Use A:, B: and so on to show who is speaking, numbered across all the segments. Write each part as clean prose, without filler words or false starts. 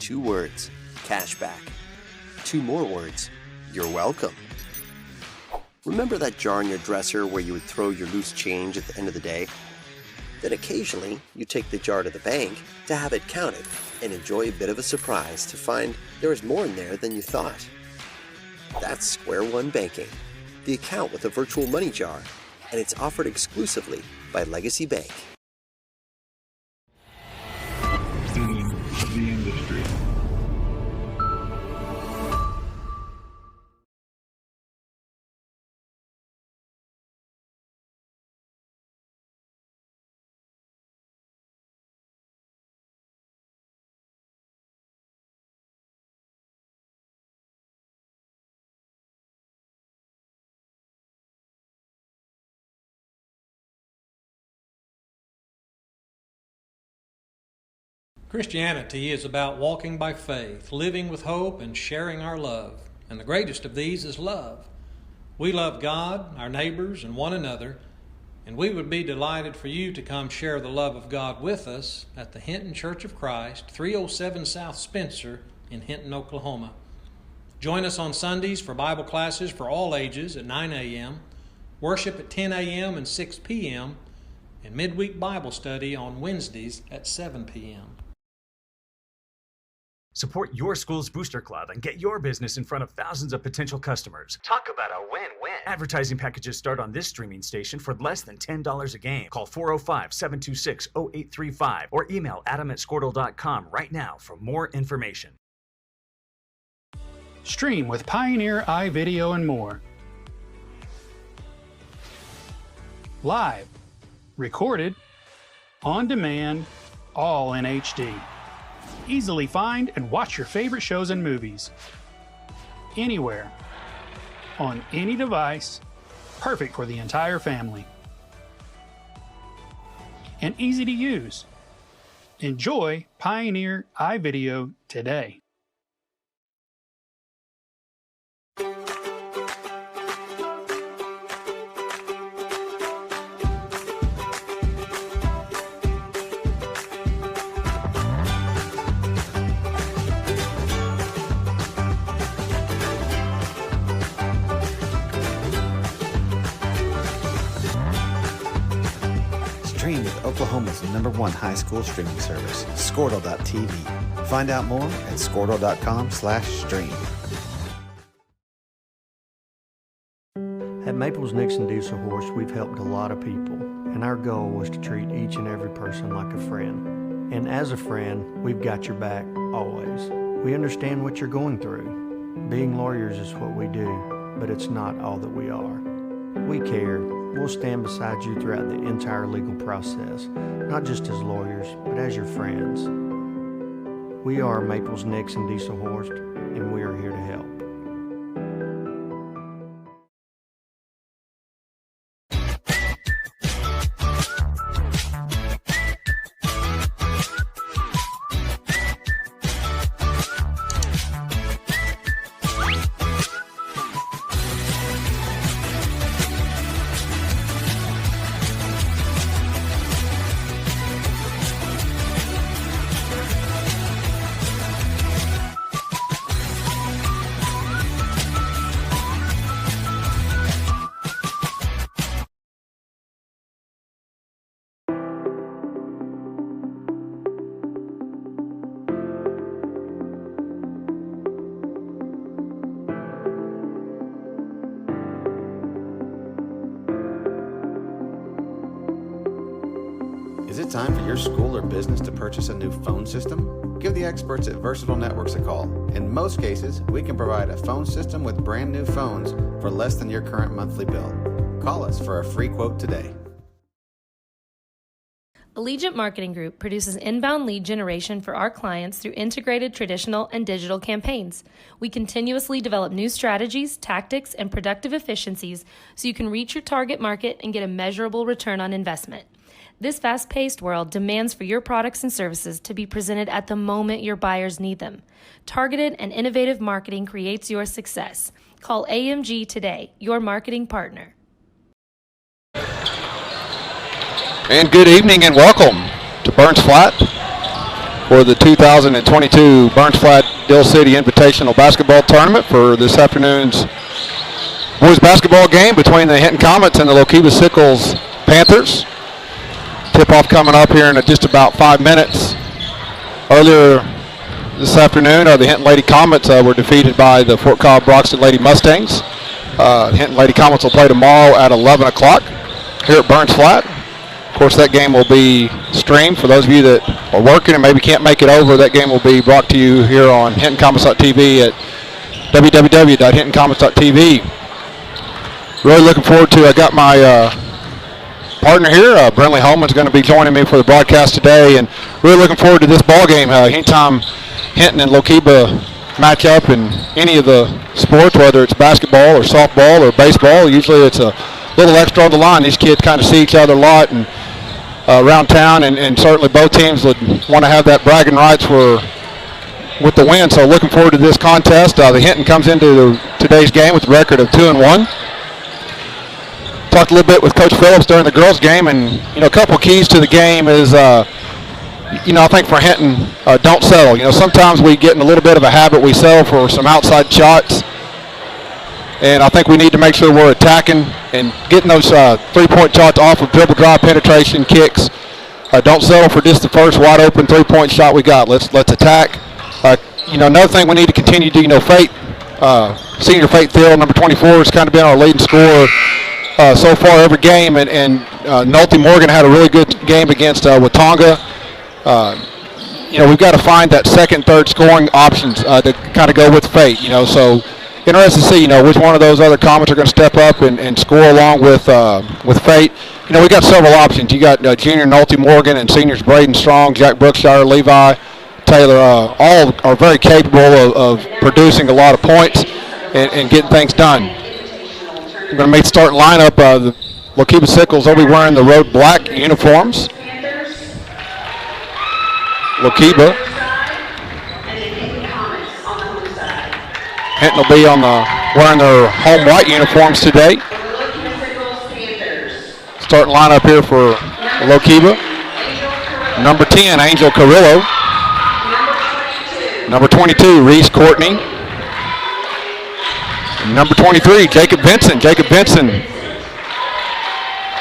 A: 2 words, cashback. 2 more words, you're welcome. Remember that jar in your dresser where you would throw your loose change at the end of the day? Then occasionally, you take the jar to the bank to have it counted and enjoy a bit of a surprise to find there is more in there than you thought. That's Square One Banking, the account with a virtual money jar, and it's offered exclusively by Legacy Bank.
B: The industry.
C: Christianity is about walking by faith, living with hope, and sharing our love. And the greatest of these is love. We love God, our neighbors, and one another, and we would be delighted for you to come share the love of God with us at the Hinton Church of Christ, 307 South Spencer in Hinton, Oklahoma. Join us on Sundays for Bible classes for all ages at 9 a.m., worship at 10 a.m. and 6 p.m., and midweek Bible study on Wednesdays at 7 p.m.
D: Support your school's booster club and get your business in front of thousands of potential customers. Talk about a win-win. Advertising packages start on this streaming station for less than $10 a game. Call 405-726-0835 or email adam@squirtle.com right now for more information.
E: Stream with Pioneer iVideo and more. Live, recorded, on demand, all in HD. Easily find and watch your favorite shows and movies. Anywhere. On any device. Perfect for the entire family. And easy to use. Enjoy Pioneer iVideo today.
F: Stream with Oklahoma's #1 high school streaming service, Squirtle.tv. Find out more at Squirtle.com/stream.
G: At Maples Nixon Diesel Horse, we've helped a lot of people, and our goal was to treat each and every person like a friend. And as a friend, we've got your back, always. We understand what you're going through. Being lawyers is what we do, but it's not all that we are. We care. We'll stand beside you throughout the entire legal process, not just as lawyers, but as your friends. We are Maples Nixon Diesel Horse, and we are here to help.
F: Is it time for your school or business to purchase a new phone system? Give the experts at Versatile Networks a call. In most cases, we can provide a phone system with brand new phones for less than your current monthly bill. Call us for a free quote today.
H: Allegiant Marketing Group produces inbound lead generation for our clients through integrated traditional and digital campaigns. We continuously develop new strategies, tactics, and productive efficiencies so you can reach your target market and get a measurable return on investment. This fast-paced world demands for your products and services to be presented at the moment your buyers need them. Targeted and innovative marketing creates your success. Call AMG today, your marketing partner.
I: And good evening and welcome to Burns Flat
B: for the 2022 Burns Flat Dill City Invitational Basketball Tournament for this afternoon's boys basketball game between the Hinton Comets and the Lookeba Sickles Panthers. Tip-off coming up here in just about 5 minutes. Earlier this afternoon, the Hinton Lady Comets were defeated by the Fort Cobb-Broxton Lady Mustangs. Hinton Lady Comets will play tomorrow at 11 o'clock here at Burns Flat. Of course, that game will be streamed. For those of you that are working and maybe can't make it over, that game will be brought to you here on HintonComets.tv at www.hintoncomets.tv. Really looking forward to, I got my partner here, Brentley Holman's going to be joining me for the broadcast today, and really looking forward to this ball game. Anytime Hinton and Lookeba match up in any of the sports, whether it's basketball or softball or baseball, usually it's a little extra on the line. These kids kind of see each other a lot and around town, and certainly both teams would want to have that bragging rights with the win. So looking forward to this contest. The Hinton comes into today's game with a record of 2-1. Talked a little bit with Coach Phillips during the girls' game, and a couple keys to the game is, I think for Hinton, don't settle. Sometimes we get in a little bit of a habit. We settle for some outside shots, and I think we need to make sure we're attacking and getting those three-point shots off of dribble drive penetration kicks. Don't settle for just the first wide open three-point shot we got. Let's attack. Another thing we need to continue to do. Fate, senior Fate Thiel, number 24, has kind of been our leading scorer so far every game, and Nolte Morgan had a really good game against Watonga. We've got to find that second, third scoring options to kind of go with Fate. So interested to see which one of those other Comets are going to step up and score along with Fate. We got several options. You got junior Nolte Morgan and seniors Braden Strong, Jack Brookshire, Levi Taylor. All are very capable of producing a lot of points and getting things done. We're going to make the starting lineup. The Lookeba Sickles will be wearing the road black uniforms. Lookeba. Hinton will be wearing their home white uniforms today. Starting lineup here for Lookeba. Number 10, Angel Carrillo. Number 22, Reese Courtney. Number 23, Jacob Benson. Jacob Benson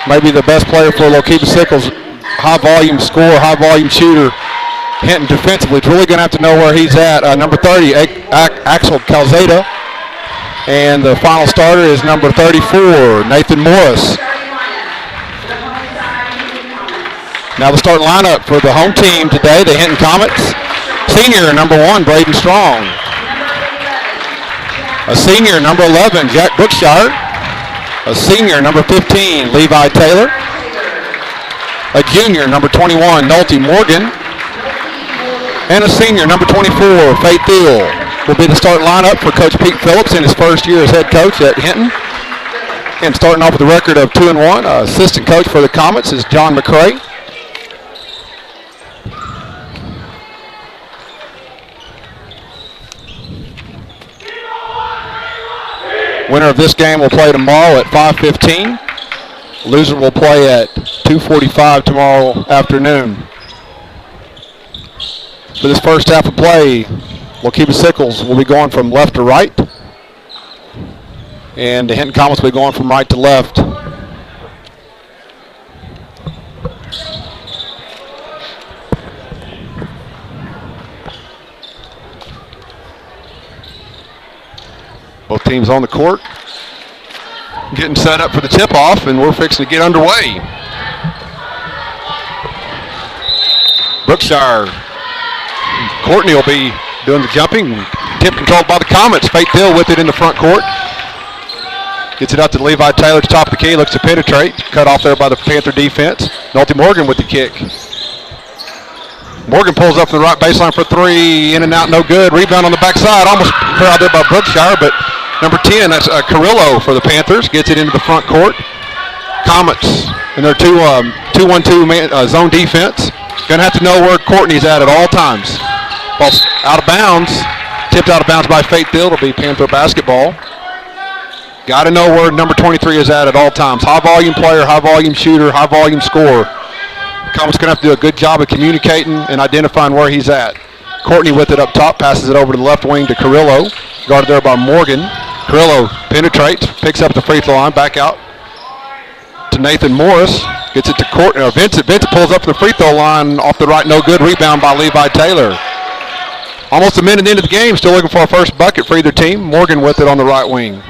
B: may be the best player for Lookeba Sickles. High-volume scorer, high-volume shooter. Hinton defensively is really going to have to know where he's at. Number 30, Axel Calzada. And the final starter is number 34, Nathan Morris. Now the starting lineup for the home team today, the Hinton Comets. Senior, number 1, Braden Strong. A senior, number 11, Jack Brookshire. A senior, number 15, Levi Taylor. A junior, number 21, Nolte Morgan. And a senior, number 24, Fate Thiel, will be the starting lineup for Coach Pete Phillips in his first year as head coach at Hinton. And starting off with a record of 2-1, assistant coach for the Comets is John McCray. Winner of this game will play tomorrow at 5:15. Loser will play at 2:45 tomorrow afternoon. For this first half of play, Lookeba Sickles will be going from left to right, and the Hinton Comets will be going from right to left. Both teams on the court, getting set up for the tip-off, and we're fixing to get underway. Brookshire, Courtney will be doing the jumping. Tip controlled by the Comets. Fate Thiel with it in the front court. Gets it out to Levi Taylor to top of the key, looks to penetrate. Cut off there by the Panther defense. Nolte Morgan with the kick. Morgan pulls up from the right baseline for three, in and out, no good. Rebound on the backside, almost crowded there by Brookshire, but number 10, that's Carrillo for the Panthers, gets it into the front court. Comets in their 2-1-2 zone defense. Gonna have to know where Courtney's at all times. Ball's out of bounds, tipped out of bounds by Fate Thiel. It'll be Panther basketball. Got to know where number 23 is at all times. High volume player, high volume shooter, high volume scorer. Comets going to have to do a good job of communicating and identifying where he's at. Courtney with it up top, passes it over to the left wing to Carrillo. Guarded there by Morgan. Carrillo penetrates, picks up the free throw line, back out to Nathan Morris. Gets it to Courtney, or Vincent. Vincent pulls up to the free throw line, off the right, no good. Rebound by Levi Taylor. Almost a minute into the game, still looking for a first bucket for either team. Morgan with it on the right wing.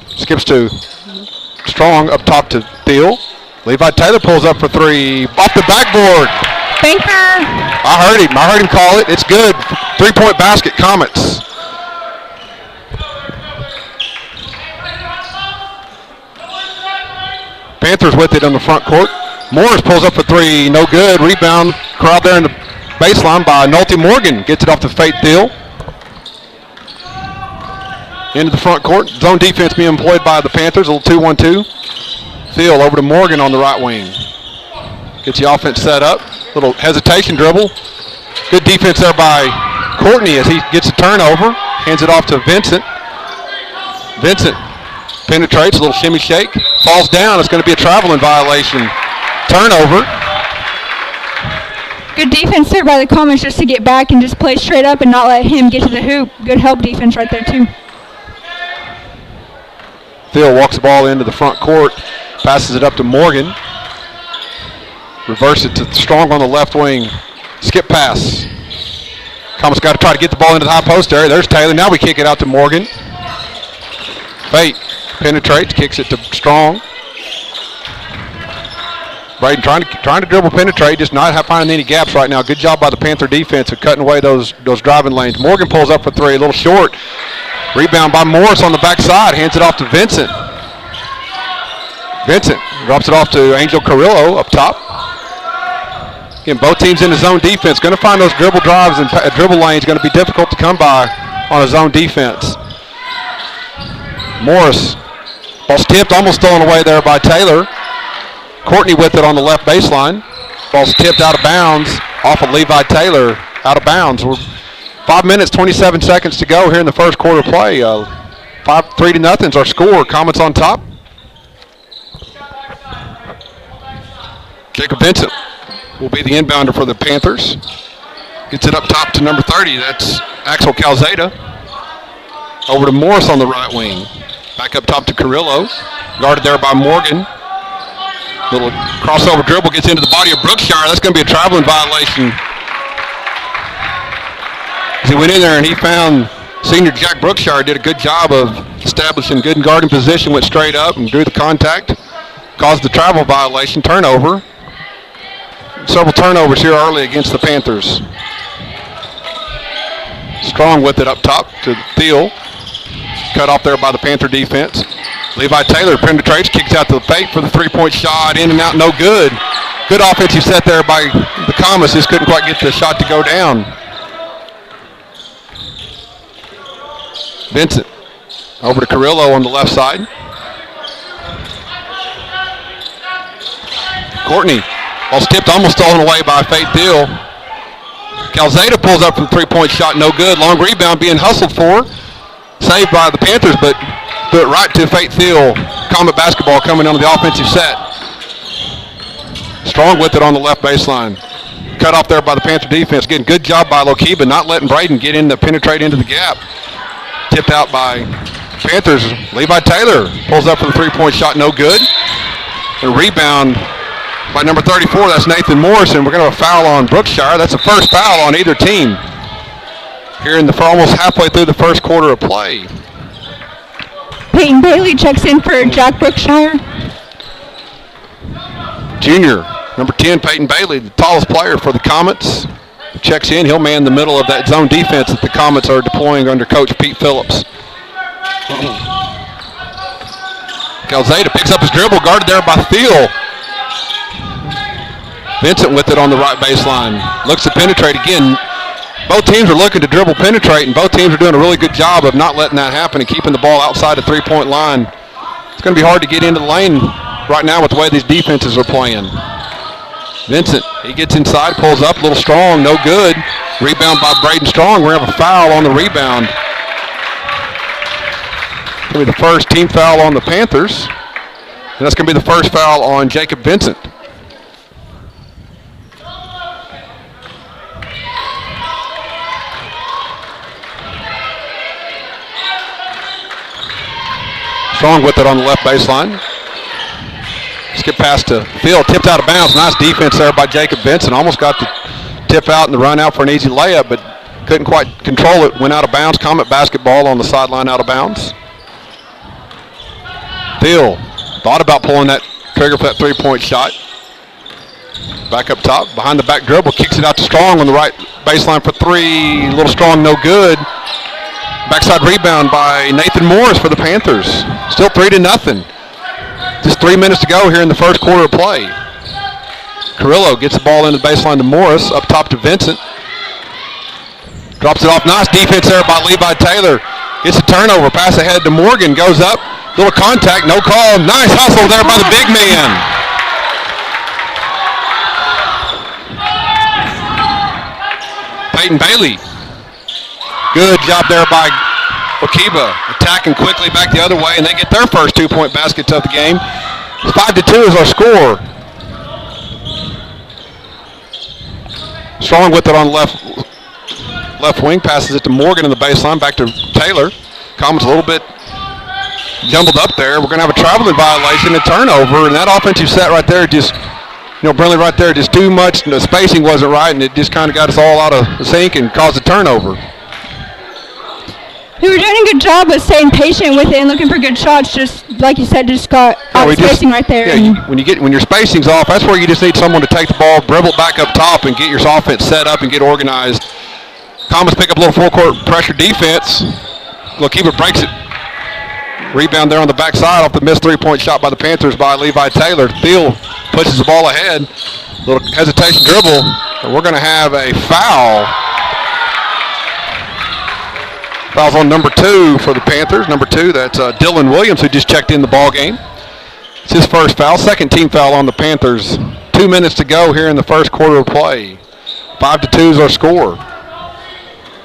B: Skips to Strong, up top to Thiel. Levi Taylor pulls up for three, off the backboard.
I: Banker.
B: I heard him call it. It's good. 3-point basket, Comets. Panthers with it on the front court. Morris pulls up for three, no good. Rebound, crowd there in the baseline by Nolte Morgan. Gets it off to Faith Thiel. Into the front court. Zone defense being employed by the Panthers. A little 2-1-2. Thiel over to Morgan on the right wing. Gets the offense set up. Little hesitation dribble. Good defense there by Courtney as he gets a turnover. Hands it off to Vincent. Vincent penetrates, a little shimmy shake. Falls down. It's going to be a traveling violation. Turnover.
I: Good defense there by the Comets just to get back and just play straight up and not let him get to the hoop. Good help defense right there too.
B: Thiel walks the ball into the front court. Passes it up to Morgan. Reverse it to Strong on the left wing. Skip pass. Comets got to try to get the ball into the high post area. There's Taylor. Now we kick it out to Morgan. Fate penetrates, kicks it to Strong. Braden trying to dribble penetrate, just not finding any gaps right now. Good job by the Panther defense of cutting away those driving lanes. Morgan pulls up for three, a little short. Rebound by Morris on the backside, hands it off to Vincent. Vincent drops it off to Angel Carrillo up top. Again, both teams in the zone defense. Going to find those dribble drives and dribble lanes going to be difficult to come by on a zone defense. Morris, ball's tipped, almost stolen away there by Taylor. Courtney with it on the left baseline. Ball's tipped out of bounds off of Levi Taylor, out of bounds. We're 5 minutes, 27 seconds to go here in the first quarter play. 3-0 is our score. Comets on top. Jacob Vincent will be the inbounder for the Panthers. Gets it up top to number 30. That's Axel Calzada. Over to Morris on the right wing. Back up top to Carrillo. Guarded there by Morgan. Little crossover dribble gets into the body of Brookshire. That's going to be a traveling violation. He went in there and he found senior Jack Brookshire did a good job of establishing good and guarding position, went straight up and drew the contact. Caused the travel violation, turnover. Several turnovers here early against the Panthers. Strong with it up top to Thiel. Cut off there by the Panther defense. Levi Taylor penetrates, kicks out to the Fate for the three-point shot. In and out, no good. Good offensive set there by the Comets. Just couldn't quite get the shot to go down. Vincent over to Carrillo on the left side. Courtney, ball's tipped, almost stolen away by Faith Thiel. Calzada pulls up for the three-point shot, no good. Long rebound being hustled for. Saved by the Panthers, but threw it right to Faith Thiel. Comet basketball coming on the offensive set. Strong with it on the left baseline. Cut off there by the Panther defense. Getting good job by Lookeba, not letting Braden get in to penetrate into the gap. Tipped out by Panthers. Levi Taylor pulls up for the three-point shot, no good. A rebound by number 34, that's Nathan Morrison. We're going to have a foul on Brookshire. That's the first foul on either team here in almost halfway through the first quarter of play.
I: Peyton Bailey checks in for Jack Brookshire.
B: Junior, number 10, Peyton Bailey, the tallest player for the Comets. Checks in. He'll man the middle of that zone defense that the Comets are deploying under Coach Pete Phillips. Calzada picks up his dribble, guarded there by Thiel. Vincent with it on the right baseline. Looks to penetrate again. Both teams are looking to dribble penetrate, and both teams are doing a really good job of not letting that happen and keeping the ball outside the three-point line. It's going to be hard to get into the lane right now with the way these defenses are playing. Vincent, he gets inside, pulls up, a little Strong, no good. Rebound by Braden Strong. We're going to have a foul on the rebound. It's going to be the first team foul on the Panthers. And that's going to be the first foul on Jacob Vincent. Strong with it on the left baseline. Skip pass to Phil, tipped out of bounds. Nice defense there by Jacob Benson. Almost got the tip out and the run out for an easy layup, but couldn't quite control it. Went out of bounds. Comet basketball on the sideline out of bounds. Phil thought about pulling that trigger for that three-point shot. Back up top, behind the back dribble, kicks it out to Strong on the right baseline for three. A little Strong, no good. Backside rebound by Nathan Morris for the Panthers. Still 3-0. Just 3 minutes to go here in the first quarter of play. Carrillo gets the ball in the baseline to Morris, up top to Vincent. Drops it off. Nice defense there by Levi Taylor. Gets a turnover. Pass ahead to Morgan. Goes up. Little contact. No call. Nice hustle there by the big man. Peyton Bailey. Good job there by Lookeba. Attacking quickly back the other way, and they get their first 2-point baskets of the game. 5-2 is our score. Strong with it on the left wing, passes it to Morgan in the baseline, back to Taylor. Comes a little bit jumbled up there. We're going to have a traveling violation, a turnover, and that offensive set right there just, Brinley right there, just too much. The spacing wasn't right, and it just kind of got us all out of sync and caused a turnover.
I: We were doing a good job of staying patient with it and looking for good shots. Just like you said, just got out of spacing right there.
B: Yeah, when your spacing's off, that's where you just need someone to take the ball, dribble back up top, and get your offense set up and get organized. Comets pick up a little full-court pressure defense. Lookeba breaks it. Rebound there on the backside off the missed three-point shot by the Panthers by Levi Taylor. Thiel pushes the ball ahead. Little hesitation dribble. And we're going to have a foul. Foul's on number 2 for the Panthers. Number 2, that's Dylan Williams, who just checked in the ball game. It's his first foul, second team foul on the Panthers. 2 minutes to go here in the first quarter of play. 5-2 is our score.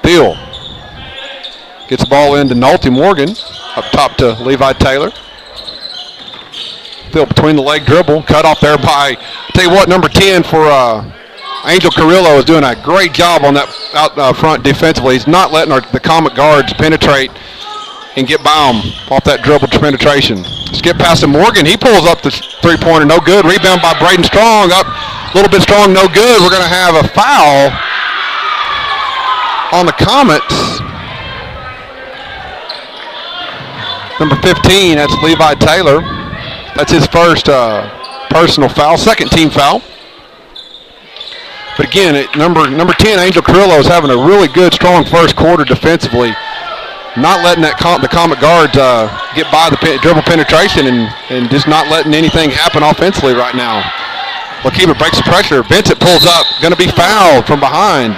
B: Thiel gets the ball into Nolte Morgan, up top to Levi Taylor. Thiel between the leg dribble, cut off there by, I'll tell you what, number 10 for Angel Carrillo is doing a great job on that out front defensively. He's not letting the Comet guards penetrate and get by him off that dribble penetration. Skip past to Morgan. He pulls up the three-pointer. No good. Rebound by Braden Strong. Up a little bit Strong. No good. We're going to have a foul on the Comets. Number 15, that's Levi Taylor. That's his first personal foul, second team foul. But again, number 10, Angel Carrillo, is having a really good, strong first quarter defensively. Not letting the Comet guards get by the dribble penetration and just not letting anything happen offensively right now. Lookeba breaks the pressure. Vincent pulls up. Going to be fouled from behind.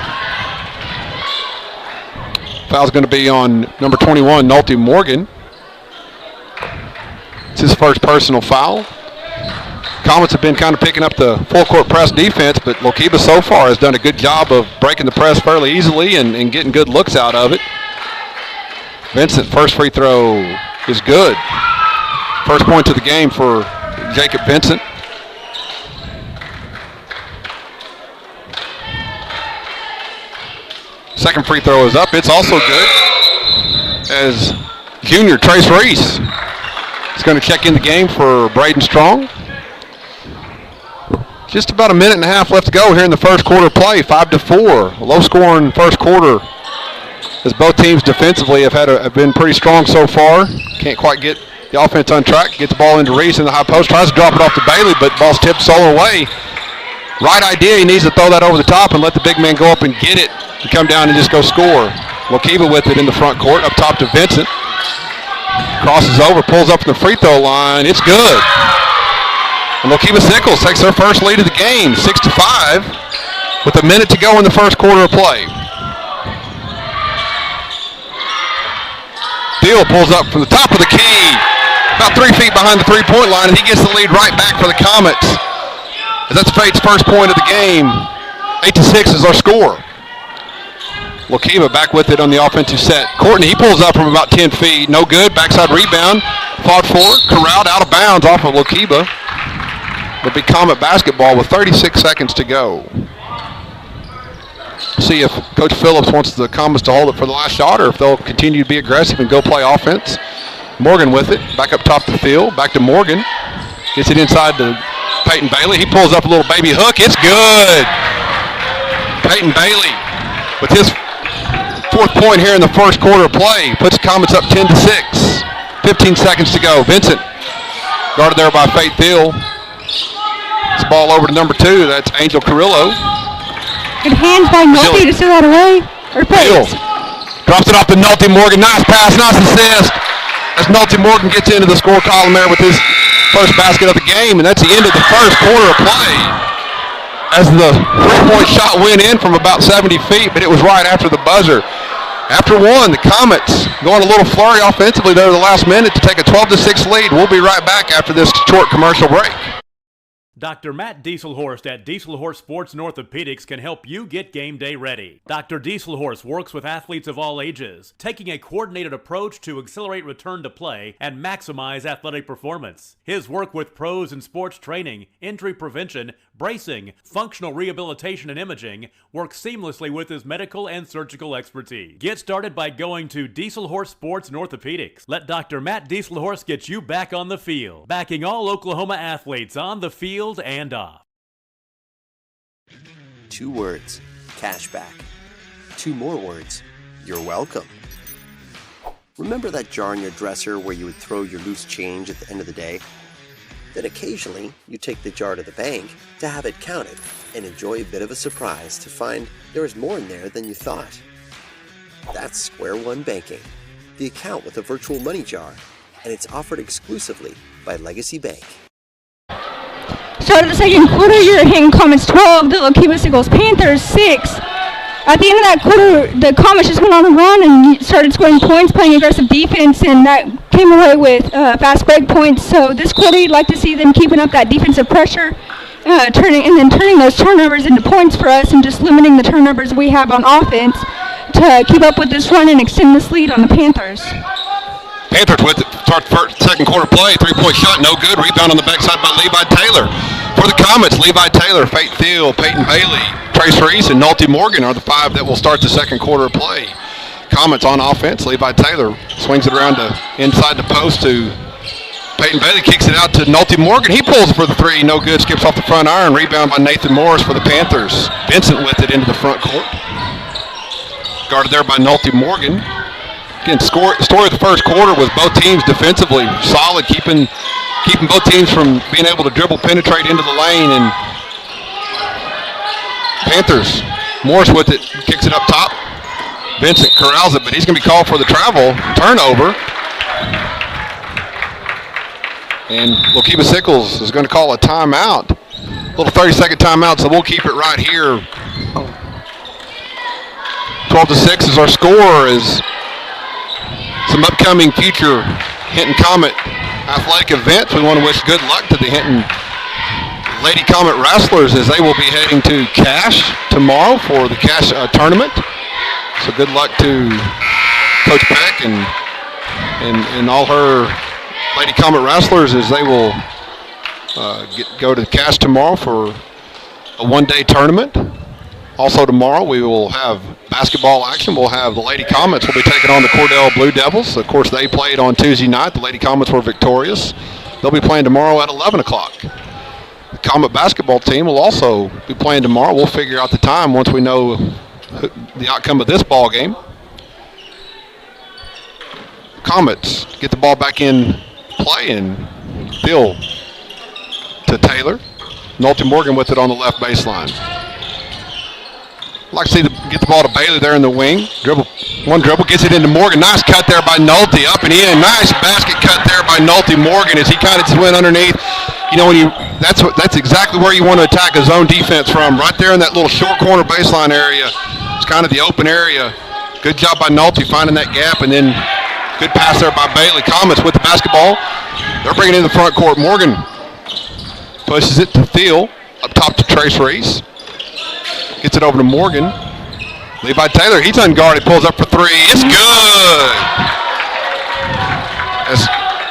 B: Foul's going to be on number 21, Nolte Morgan. It's his first personal foul. Comets have been kind of picking up the full-court press defense, but Lookeba so far has done a good job of breaking the press fairly easily and getting good looks out of it. Vincent, first free throw is good. First point to the game for Jacob Vincent. Second free throw is up. It's also good, as junior Trace Reese is going to check in the game for Braden Strong. Just about a minute and a half left to go here in the first quarter play, 5-4. A low-scoring first quarter, as both teams defensively have been pretty strong so far. Can't quite get the offense on track. Gets the ball into Reese in the high post. Tries to drop it off to Bailey, but ball's tipped solo away. Right idea, he needs to throw that over the top and let the big man go up and get it and come down and just go score. Lookeba with it in the front court, up top to Vincent. Crosses over, pulls up from the free throw line. It's good. And Lookeba Sickles takes their first lead of the game, 6-5, with a minute to go in the first quarter of play. Thiel pulls up from the top of the key, about 3 feet behind the three-point line, and he gets the lead right back for the Comets. That's Fate's first point of the game. 8-6 is our score. Lookeba back with it on the offensive set. Courtney, he pulls up from about 10 feet. No good. Backside rebound. Fought for. Corralled out of bounds off of Lookeba. It'll be Comet basketball with 36 seconds to go. See if Coach Phillips wants the Comets to hold it for the last shot or if they'll continue to be aggressive and go play offense. Morgan with it, back up top of the field, back to Morgan. Gets it inside to Peyton Bailey. He pulls up a little baby hook. It's good. Peyton Bailey with his 4th point here in the first quarter of play. Puts Comets up 10-6. 15 seconds to go. Vincent guarded there by Faith Thiel. This ball over to number 2. That's Angel Carrillo.
I: Good hands by Nolte to steal that away. Or
B: Thiel drops it off to Nolte Morgan. Nice pass, nice assist. As Nolte Morgan gets into the score column there with his first basket of the game, and that's the end of the first quarter of play. As the 3-point shot went in from about 70 feet, but it was right after the buzzer. After one, the Comets going a little flurry offensively there the last minute to take a 12-6 lead. We'll be right back after this short commercial break.
J: Dr. Matt Dieselhorst at Dieselhorst Sports and Orthopedics can help you get game day ready. Dr. Dieselhorst works with athletes of all ages, taking a coordinated approach to accelerate return to play and maximize athletic performance. His work with pros in sports training, injury prevention, bracing, functional rehabilitation, and imaging works seamlessly with his medical and surgical expertise. Get started by going to Dieselhorst Sports and Orthopedics. Let Dr. Matt Dieselhorst get you back on the field, backing all Oklahoma athletes on the field and off.
A: 2 words, cashback. 2 more words, you're welcome. Remember that jar in your dresser where you would throw your loose change at the end of the day? Then occasionally, you take the jar to the bank to have it counted and enjoy a bit of a surprise to find there is more in there than you thought. That's Square One Banking, the account with a virtual money jar, and it's offered exclusively by Legacy Bank.
I: Start of the second quarter, you're at Hinton Comets 12, the Lookeba Sickles Panthers 6. At the end of that quarter, the Comets just went on a run and started scoring points, playing aggressive defense, and that came away with fast break points. So this quarter, you'd like to see them keeping up that defensive pressure, turning those turnovers into points for us, and just limiting the turnovers we have on offense to keep up with this run and extend this lead on the Panthers.
B: Panthers with it. Start second quarter play. 3-point shot, no good. Rebound on the backside by Levi Taylor. For the Comets, Levi Taylor, Faith Thiel, Peyton Bailey, Trace Reese, and Nolte Morgan are the 5 that will start the second quarter of play. Comets on offense. Levi Taylor swings it around to inside the post to Peyton Bailey, kicks it out to Nolte Morgan. He pulls for the 3, no good. Skips off the front iron. Rebound by Nathan Morris for the Panthers. Vincent with it into the front court. Guarded there by Nolte Morgan. Again, story of the first quarter was both teams defensively solid, keeping both teams from being able to dribble, penetrate into the lane, and Panthers. Morris with it, kicks it up top. Vincent corrals it, but he's going to be called for the travel turnover. And Lookeba Sickles is going to call a timeout. A little 30-second timeout, so we'll keep it right here. 12-6 is our score. Is some upcoming future Hinton Comet athletic events. We want to wish good luck to the Hinton Lady Comet Wrestlers as they will be heading to Cache tomorrow for the Cache tournament. So good luck to Coach Peck and all her Lady Comet Wrestlers as they will go to Cache tomorrow for a one-day tournament. Also tomorrow we will have basketball action. We'll have the Lady Comets will be taking on the Cordell Blue Devils. Of course, they played on Tuesday night. The Lady Comets were victorious. They'll be playing tomorrow at 11 o'clock. The Comet basketball team will also be playing tomorrow. We'll figure out the time once we know the outcome of this ball game. Comets get the ball back in play and Thiel to Taylor. Nolte Morgan with it on the left baseline. Like to see get the ball to Bailey there in the wing. One dribble, gets it into Morgan. Nice cut there by Nolte, up and in. Nice basket cut there by Nolte Morgan as he kind of just went underneath. You know, that's exactly where you want to attack a zone defense from. Right there in that little short corner baseline area. It's kind of the open area. Good job by Nolte finding that gap, and then good pass there by Bailey. Comets with the basketball. They're bringing it in the front court. Morgan pushes it to Thiel, up top to Trace Reese. Gets it over to Morgan. Levi Taylor, he's unguarded, pulls up for 3. It's good! As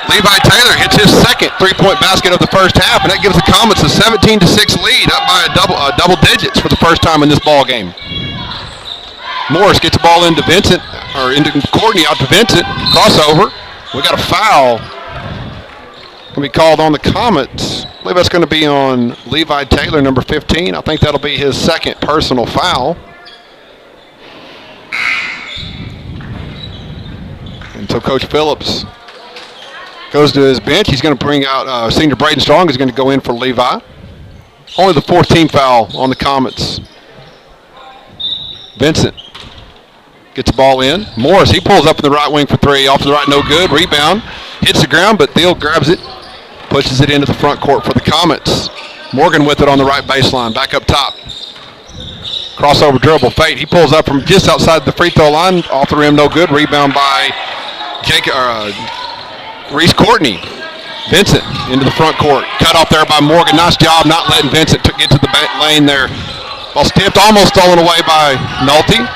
B: Levi Taylor hits his second 3-point basket of the first half, and that gives the Comets a 17-6 lead, up by double digits for the first time in this ball game. Morris gets the ball into Vincent, or into Courtney, out to Vincent. Crossover. We got a foul. Going to be called on the Comets. I believe that's going to be on Levi Taylor, number 15. I think that'll be his second personal foul. And so Coach Phillips goes to his bench. He's going to bring out senior Braden Strong. He's going to go in for Levi. Only the 4th team foul on the Comets. Vincent gets the ball in. Morris, he pulls up in the right wing for 3. Off to the right, no good. Rebound. Hits the ground, but Thiel grabs it. Pushes it into the front court for the Comets. Morgan with it on the right baseline. Back up top. Crossover dribble. Fate. He pulls up from just outside the free throw line. Off the rim, no good. Rebound by Reese Courtney. Vincent into the front court. Cut off there by Morgan. Nice job not letting Vincent get to the lane there. Ball's tipped, almost stolen away by Nolte.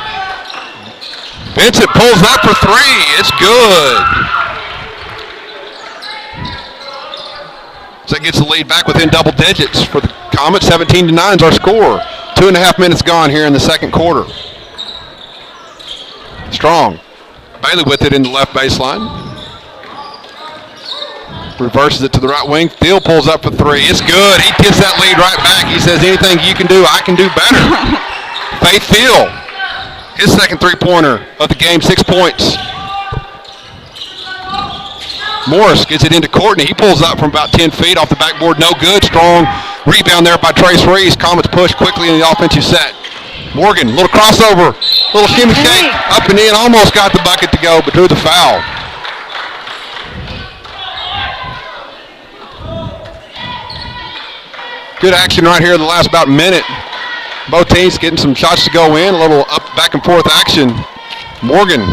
B: Vincent pulls up for 3. It's good. So that gets the lead back within double digits for the Comets. 17-9 is our score. 2.5 minutes gone here in the second quarter. Strong. Bailey with it in the left baseline. Reverses it to the right wing. Thiel pulls up for 3. It's good. He gets that lead right back. He says, anything you can do, I can do better. Faith Thiel. His second three-pointer of the game, 6 points. Morris gets it into Courtney. He pulls up from about 10 feet off the backboard. No good. Strong rebound there by Trace Reese. Comets push quickly in the offensive set. Morgan, little crossover. Little shimmy shake. Up and in. Almost got the bucket to go, but drew the foul. Good action right here in the last about minute. Both teams getting some shots to go in. A little up, back and forth action. Morgan,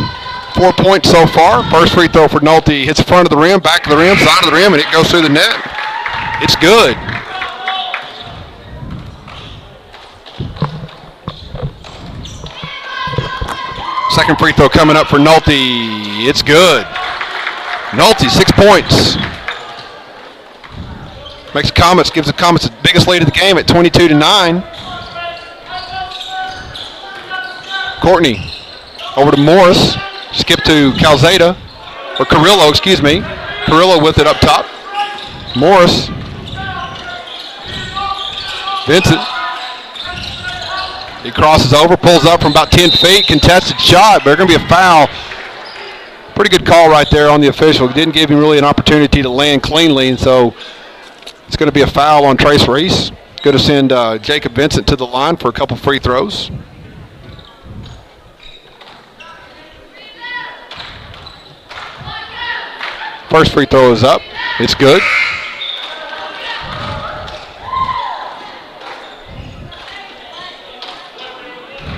B: 4 points so far. First free throw for Nolte. Hits the front of the rim, back of the rim, side of the rim, and it goes through the net. It's good. Second free throw coming up for Nolte. It's good. Nolte, 6 points. Gives the Comets the biggest lead of the game at 22-9. Courtney over to Morris. Skip to Calzada, or Carrillo, excuse me. Carrillo with it up top. Morris. Vincent. He crosses over, pulls up from about 10 feet, contested shot, but there's going to be a foul. Pretty good call right there on the official. He didn't give him really an opportunity to land cleanly, and so it's going to be a foul on Trace Reese. Going to send Jacob Vincent to the line for a couple free throws. First free throw is up. It's good.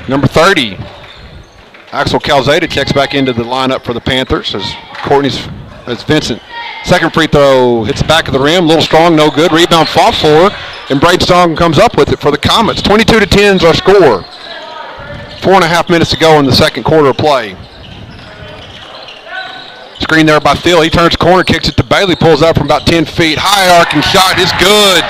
B: Number 30, Axel Calzada checks back into the lineup for the Panthers as Vincent. Second free throw hits the back of the rim. A little strong, no good. Rebound fought for, and Braden Strong comes up with it for the Comets. 22-10 is our score. 4.5 minutes to go in the second quarter of play. Screen there by Phil. He turns the corner, kicks it to Bailey, pulls up from about 10 feet. High arcing shot is good.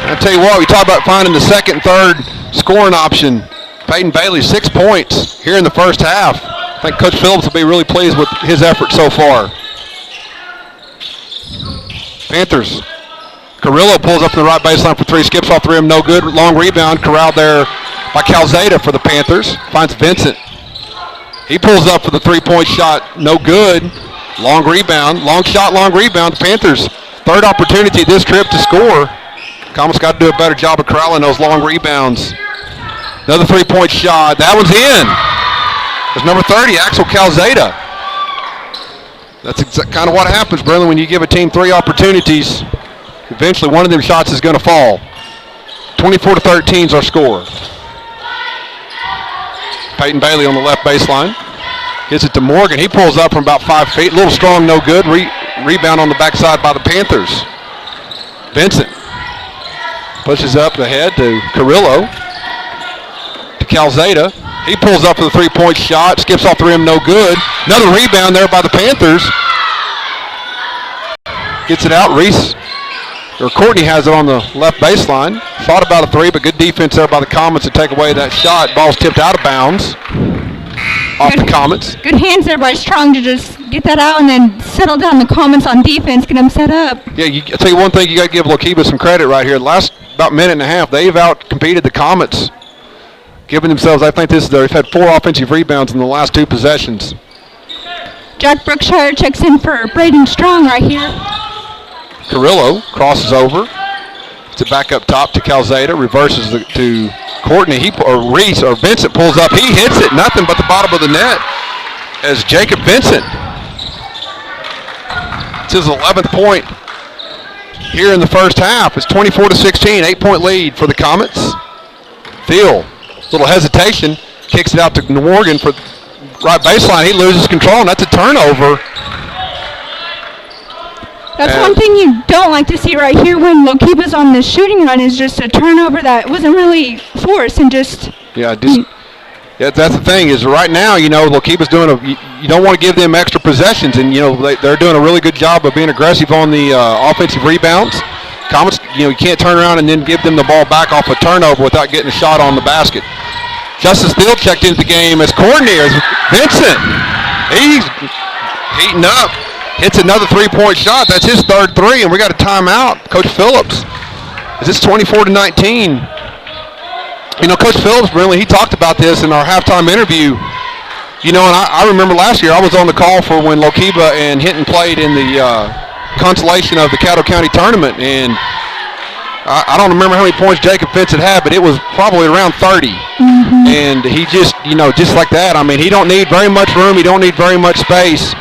B: I tell you what, we talk about finding the second and third scoring option. Peyton Bailey, 6 points here in the first half. I think Coach Phillips will be really pleased with his effort so far. Panthers. Carrillo pulls up to the right baseline for 3, skips off the rim, no good. Long rebound, corralled there by Calzada for the Panthers. Finds Vincent. He pulls up for the 3-point shot, no good. Long rebound, long shot, long rebound. The Panthers, third opportunity this trip to score. Comets got to do a better job of corralling those long rebounds. Another 3-point shot. That one's in. There's number 30, Axel Calzada. That's kind of what happens, Brennan, when you give a team 3 opportunities. Eventually, one of them shots is going to fall. 24-13 is our score. Peyton Bailey on the left baseline. Gets it to Morgan. He pulls up from about 5 feet. A little strong, no good. Rebound on the backside by the Panthers. Vincent pushes up ahead to Carrillo. To Calzada. He pulls up for the 3-point shot. Skips off the rim, no good. Another rebound there by the Panthers. Gets it out. Courtney has it on the left baseline. Thought about a 3, but good defense there by the Comets to take away that shot. Ball's tipped out of bounds. Off the Comets.
I: Good hands there by Strong to just get that out and then settle down the comments on defense, get them set up.
B: Yeah, I'll tell you one thing, you got to give Lookeba some credit right here. The last about minute and a half, they've out-competed the Comets, giving themselves, I think they've had 4 offensive rebounds in the last 2 possessions.
I: Jack Brookshire checks in for Braden Strong right here.
B: Carrillo crosses over. It's a back up top to Calzada, reverses to Courtney. Reese or Vincent pulls up. He hits it, nothing but the bottom of the net as Jacob Vincent. It's his 11th point here in the first half. It's 24-16, 8-point lead for the Comets. Thiel, little hesitation, kicks it out to Morgan for right baseline. He loses control, and that's a turnover.
I: That's one thing you don't like to see right here when Lookeba's on the shooting run is just a turnover that wasn't really forced and just... Yeah,
B: that's the thing is right now, Lookeba's doing you don't want to give them extra possessions, and, they're doing a really good job of being aggressive on the offensive rebounds. Comets, you can't turn around and then give them the ball back off a turnover without getting a shot on the basket. Justice Thiel checked into the game as coordinator. Vincent, he's heating up. Hits another 3-point shot. That's his 3rd 3, and we got a timeout. Coach Phillips, as it's 24-19. Coach Phillips, really, he talked about this in our halftime interview. And I remember last year I was on the call for when Lookeba and Hinton played in the consolation of the Caddo County tournament, and I don't remember how many points Jacob Vincent had, but it was probably around 30. Mm-hmm. And he just, just like that. I mean, he don't need very much room. He don't need very much space.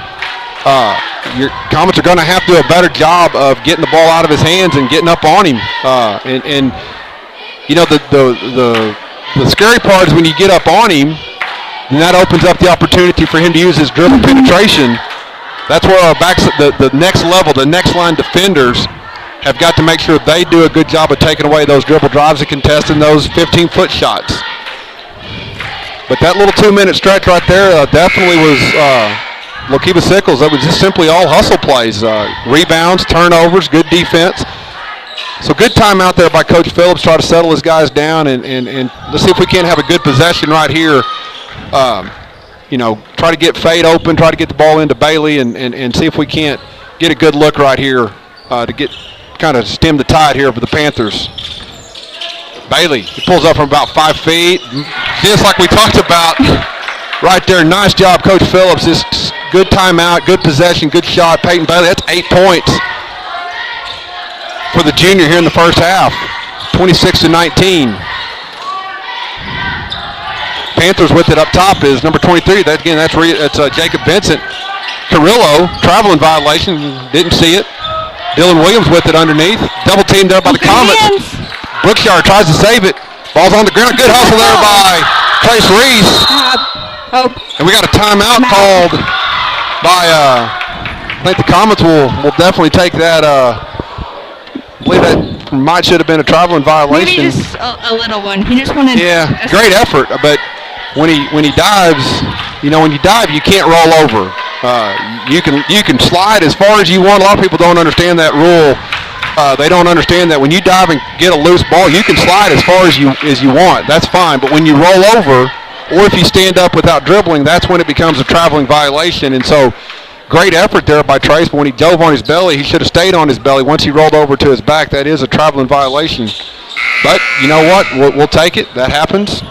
B: Your Comets are going to have to do a better job of getting the ball out of his hands and getting up on him. The scary part is when you get up on him, then that opens up the opportunity for him to use his dribble penetration. That's where our backs, the next level, the next line defenders have got to make sure they do a good job of taking away those dribble drives and contesting those 15-foot shots. But that little 2-minute stretch right there definitely was Lookeba Sickles. That was just simply all hustle plays, rebounds, turnovers, good defense. So good time out there by Coach Phillips, try to settle his guys down, and let's see if we can't have a good possession right here. Try to get Fade open, try to get the ball into Bailey, and see if we can't get a good look right here to get kind of stem the tide here for the Panthers. Bailey, he pulls up from about 5 feet, just like we talked about right there. Nice job, Coach Phillips. Just good timeout, good possession, good shot. Peyton Bailey, that's 8 points for the junior here in the first half. 26-19. Panthers with it up top is number 23. That's Jacob Vincent. Carrillo, traveling violation, didn't see it. Dylan Williams with it underneath. Double teamed there by the Comets. Brookshire tries to save it. Ball's on the ground. Good hustle there by Trace Reese. And we got a timeout called by, I think the Comets will definitely take that. I believe that might should have been a traveling violation.
I: Maybe just a little one. He just wanted.
B: Yeah, great effort. But when he dives, when you dive, you can't roll over. You can slide as far as you want. A lot of people don't understand that rule. They don't understand that when you dive and get a loose ball, you can slide as far as you want. That's fine. But when you roll over, or if you stand up without dribbling, that's when it becomes a traveling violation. And so, great effort there by Trace. But when he dove on his belly, he should have stayed on his belly. Once he rolled over to his back, that is a traveling violation. But you know what? We'll take it. That happens.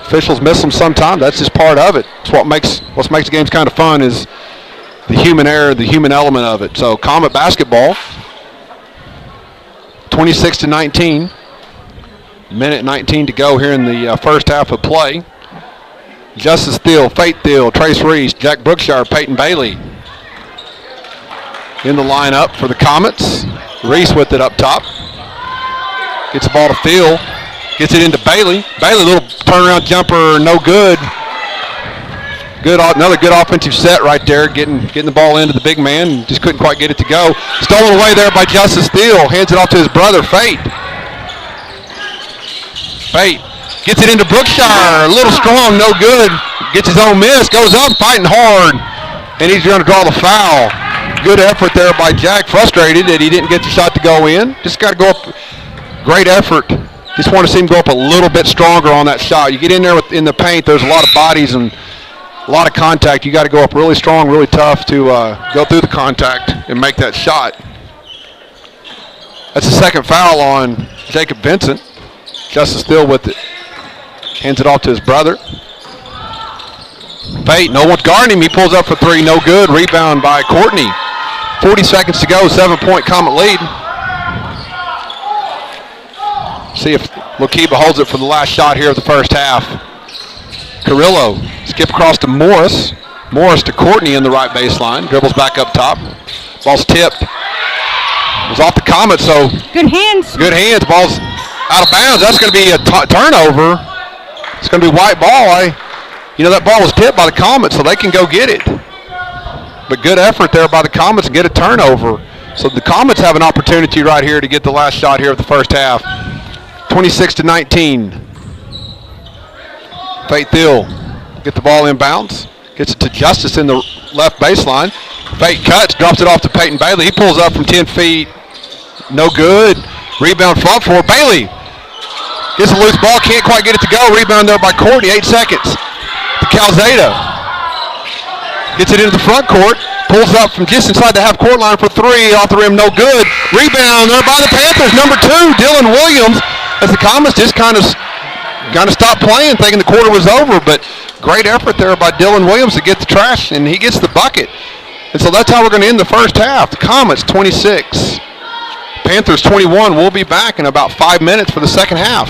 B: Officials miss them sometimes. That's just part of it. It's what makes the games kind of fun is the human error, the human element of it. So Comet basketball, 26-19. Minute 19 to go here in the first half of play. Justice Thiel, Faith Thiel, Trace Reese, Jack Brookshire, Peyton Bailey in the lineup for the Comets. Reese with it up top. Gets the ball to Thiel. Gets it into Bailey. Bailey, little turnaround jumper, no good. Another good offensive set right there, getting the ball into the big man. Just couldn't quite get it to go. Stolen away there by Justice Thiel. Hands it off to his brother, Fate. Fate gets it into Brookshire. A little strong, no good. Gets his own miss. Goes up, fighting hard. And he's going to draw the foul. Good effort there by Jack. Frustrated that he didn't get the shot to go in. Just got to go up. Great effort. Just want to see him go up a little bit stronger on that shot. You get in there in the paint, there's a lot of bodies, and a lot of contact. You got to go up really strong, really tough to go through the contact and make that shot. That's the second foul on Jacob Vincent. Justice still with it. Hands it off to his brother. Fate, no one's guarding him. He pulls up for three, no good. Rebound by Courtney. 40 seconds to go, 7-point Comet lead. See if Lookeba holds it for the last shot here of the first half. Carrillo, skip across to Morris. Morris to Courtney in the right baseline. Dribbles back up top. Ball's tipped. It was off the Comet, so.
I: Good hands.
B: Good hands. Ball's out of bounds. That's going to be a turnover. It's going to be white ball. That ball was tipped by the Comets, so they can go get it. But good effort there by the Comets to get a turnover. So the Comets have an opportunity right here to get the last shot here of the first half. 26-19. Fate Thiel get the ball inbounds. Gets it to Justice in the left baseline. Fate cuts, drops it off to Peyton Bailey. He pulls up from 10 feet. No good. Rebound front for Bailey. Gets a loose ball, can't quite get it to go. Rebound there by Courtney, 8 seconds. To Calzada. Gets it into the front court. Pulls up from just inside the half-court line for three. Off the rim, no good. Rebound there by the Panthers. Number 2, Dylan Williams. As the Comets just kind of stopped playing, thinking the quarter was over. But great effort there by Dylan Williams to get the trash, and he gets the bucket. And so that's how we're going to end the first half. The Comets 26. Panthers 21. We'll be back in about 5 minutes for the second half.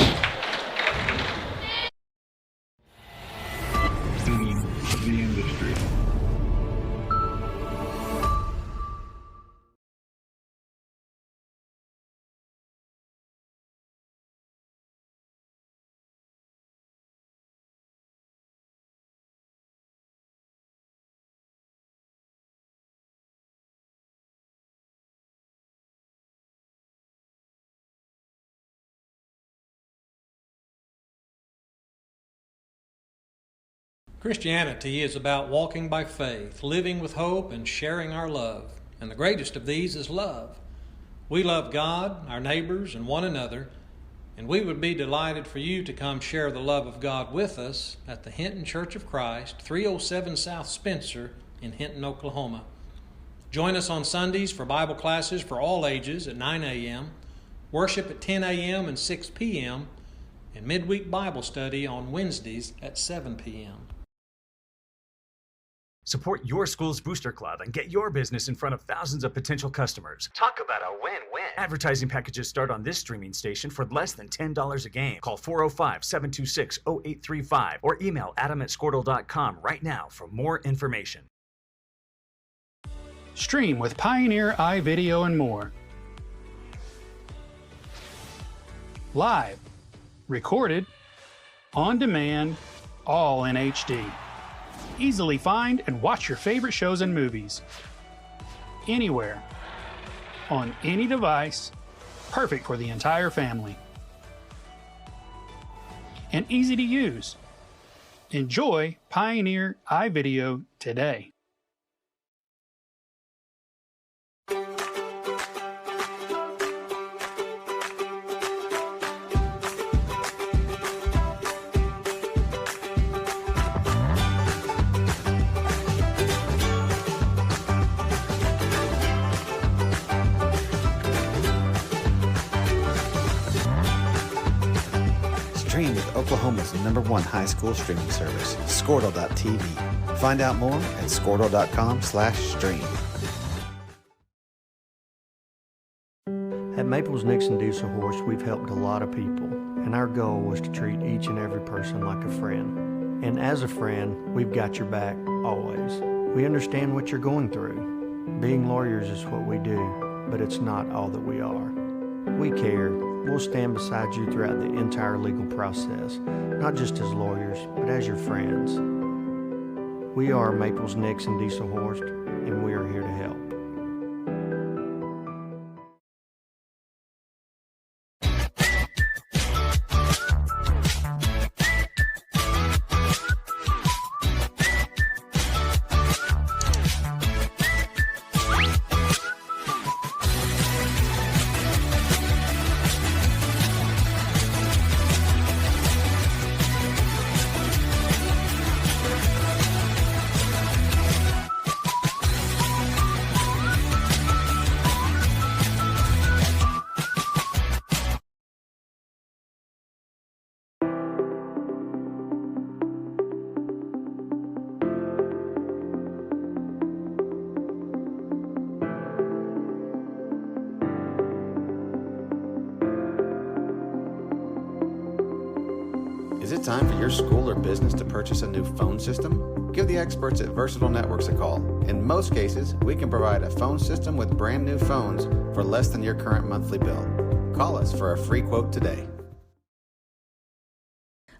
C: Christianity is about walking by faith, living with hope, and sharing our love. And the greatest of these is love. We love God, our neighbors, and one another, and we would be delighted for you to come share the love of God with us at the Hinton Church of Christ, 307 South Spencer in Hinton, Oklahoma. Join us on Sundays for Bible classes for all ages at 9 a.m., worship at 10 a.m. and 6 p.m., and midweek Bible study on Wednesdays at 7 p.m.
D: Support your school's Booster Club and get your business in front of thousands of potential customers. Talk about a win-win. Advertising packages start on this streaming station for less than $10 a game. Call 405-726-0835 or email adam@squirtle.com right now for more information.
E: Stream with Pioneer iVideo and more. Live, recorded, on demand, all in HD. Easily find and watch your favorite shows and movies. Anywhere. On any device. Perfect for the entire family. And easy to use. Enjoy Pioneer iVideo today.
F: Stream with Oklahoma's #1 high school streaming service, Squirtle.tv. Find out more at Squirtle.com/stream.
G: At Maples Nixon Diesel Horse, we've helped a lot of people, and our goal was to treat each and every person like a friend. And as a friend, we've got your back always. We understand what you're going through. Being lawyers is what we do, but it's not all that we are. We care. We'll stand beside you throughout the entire legal process, not just as lawyers, but as your friends. We are Maples Nixon Diesel Horse, and we are here to help.
F: it time for your school or business to purchase a new phone system? Give the experts at Versatile Networks a call. In most cases, we can provide a phone system with brand new phones for less than your current monthly bill. Call us for a free quote today.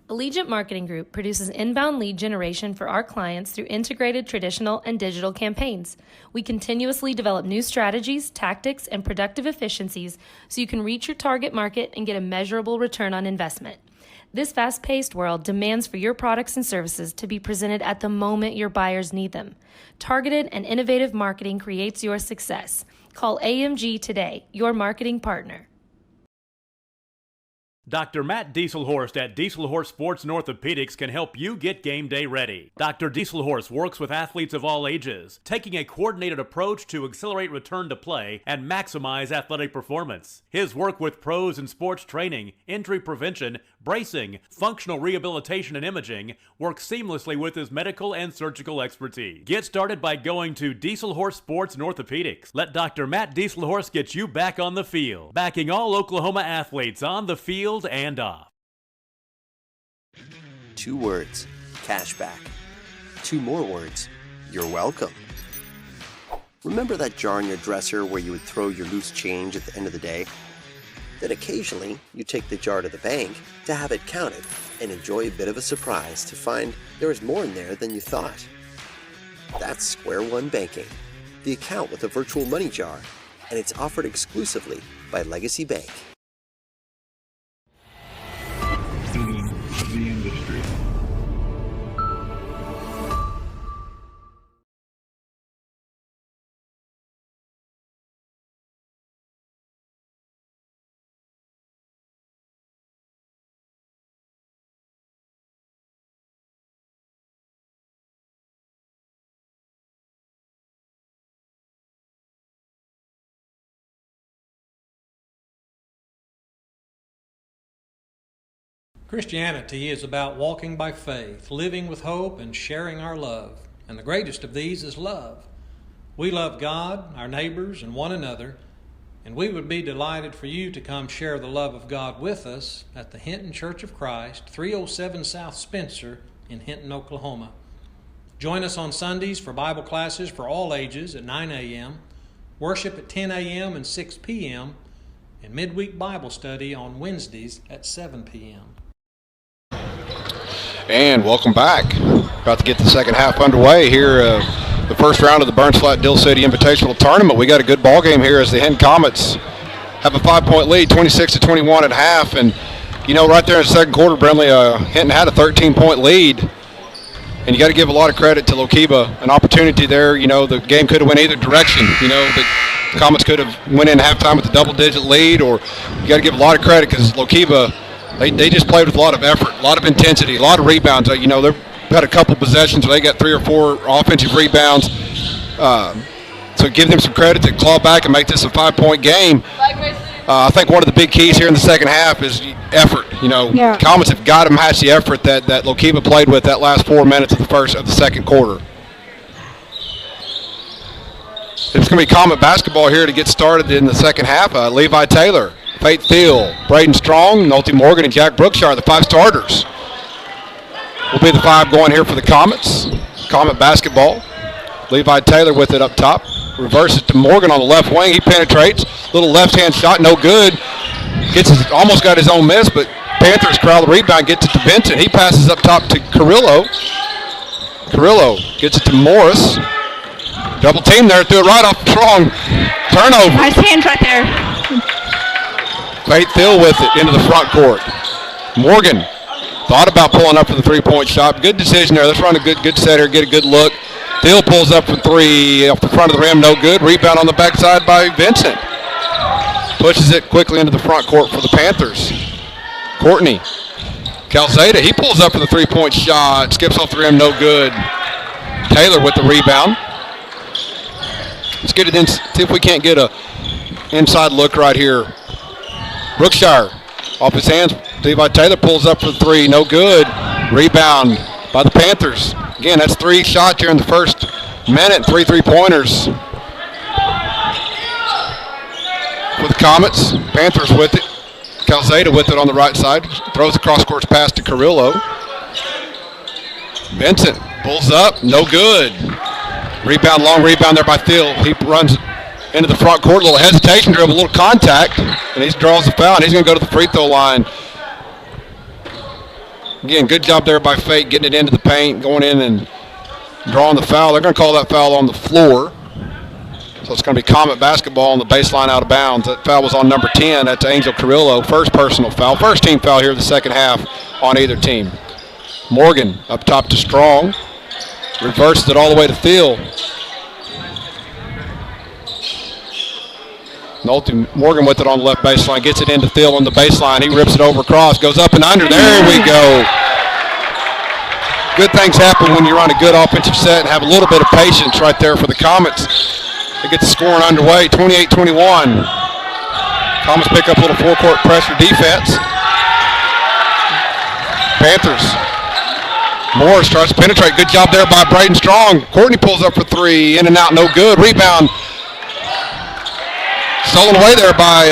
H: Allegiant Marketing Group produces inbound lead generation for our clients through integrated traditional and digital campaigns. We continuously develop new strategies, tactics, and productive efficiencies so you can reach your target market and get a measurable return on investment. This fast-paced world demands for your products and services to be presented at the moment your buyers need them. Targeted and innovative marketing creates your success. Call AMG today, your marketing partner.
J: Dr. Matt Dieselhorst at Dieselhorst Sports and Orthopedics can help you get game day ready. Dr. Dieselhorst works with athletes of all ages, taking a coordinated approach to accelerate return to play and maximize athletic performance. His work with pros in sports training, injury prevention, bracing, functional rehabilitation, and imaging works seamlessly with his medical and surgical expertise. Get started by going to Dieselhorst Sports and Orthopedics. Let Dr. Matt Dieselhorst get you back on the field, backing all Oklahoma athletes on the field and off.
A: 2 words, cashback. 2 more words, you're welcome. Remember that jar in your dresser where you would throw your loose change at the end of the day? Then occasionally, you take the jar to the bank to have it counted and enjoy a bit of a surprise to find there is more in there than you thought. That's Square One Banking, the account with a virtual money jar, and it's offered exclusively by Legacy Bank.
K: The industry.
C: Christianity is about walking by faith, living with hope, and sharing our love. And the greatest of these is love. We love God, our neighbors, and one another, and we would be delighted for you to come share the love of God with us at the Hinton Church of Christ, 307 South Spencer in Hinton, Oklahoma. Join us on Sundays for Bible classes for all ages at 9 a.m., worship at 10 a.m. and 6 p.m., and midweek Bible study on Wednesdays at 7 p.m.
B: And welcome back. About to get the second half underway here. The first round of the Burns Flat Dill City Invitational Tournament. We got a good ball game here as the Hinton Comets have a 5-point lead, 26-21 at half. And, you know, right there in the second quarter, Brentley, Hinton had a 13-point lead. And you got to give a lot of credit to Lookeba. An opportunity there. You know, the game could have went either direction. You know, the Comets could have went in halftime with a double-digit lead, or you got to give a lot of credit because Lookeba, They just played with a lot of effort, a lot of intensity, a lot of rebounds. You know, they've had a couple possessions where they got 3 or 4 offensive rebounds. So give them some credit to claw back and make this a 5-point game. I think one of the big keys here in the second half is effort. You know, Comets have got to match the effort that Lookeba played with that last 4 minutes of the second quarter. It's going to be Comet basketball here to get started in the second half. Levi Taylor, Faith Thiel, Braden Strong, Nolte Morgan, and Jack Brookshire, the 5 starters, will be the 5 going here for the Comets. Comet basketball. Levi Taylor with it up top. Reverses to Morgan on the left wing. He penetrates. Little left-hand shot, no good. Almost got his own miss, but Panthers corral the rebound, gets it to Benson. He passes up top to Carrillo. Carrillo gets it to Morris. Double team there, threw it right off Strong. Turnover.
I: Nice hands right there.
B: Faith Thiel with it into the front court. Morgan thought about pulling up for the 3-point shot. Good decision there. Let's run a good set here, get a good look. Thiel pulls up for 3 off the front of the rim, no good. Rebound on the backside by Vincent. Pushes it quickly into the front court for the Panthers. Courtney Calzada, he pulls up for the 3-point shot. Skips off the rim, no good. Taylor with the rebound. Let's get it in, see if we can't get a inside look right here. Brookshire off his hands. Levi Taylor pulls up for the 3, no good. Rebound by the Panthers. Again, that's 3 shots here in the first minute, 3 3-pointers for the Comets. Panthers with it. Calzada with it on the right side. Throws the cross-court pass to Carrillo. Vincent pulls up. No good. Rebound, long rebound there by Thiel. He runs into the front court. A little hesitation dribble, a little contact. And he draws the foul. And he's going to go to the free throw line. Again, good job there by Fate getting it into the paint, going in and drawing the foul. They're going to call that foul on the floor. So it's going to be Comet basketball on the baseline out of bounds. That foul was on number 10. That's Angel Carrillo. First personal foul. First team foul here in the second half on either team. Morgan up top to Strong. Reverses it all the way to Thiel. Nolte Morgan with it on the left baseline. Gets it into Thiel on the baseline. He rips it over across. Goes up and under. There we go. Good things happen when you run a good offensive set and have a little bit of patience right there for the Comets. They get the scoring underway, 28-21. Comets pick up a little four-court pressure defense. Panthers. Morris tries to penetrate. Good job there by Braden Strong. Courtney pulls up for three. In and out, no good. Rebound. Stolen away there by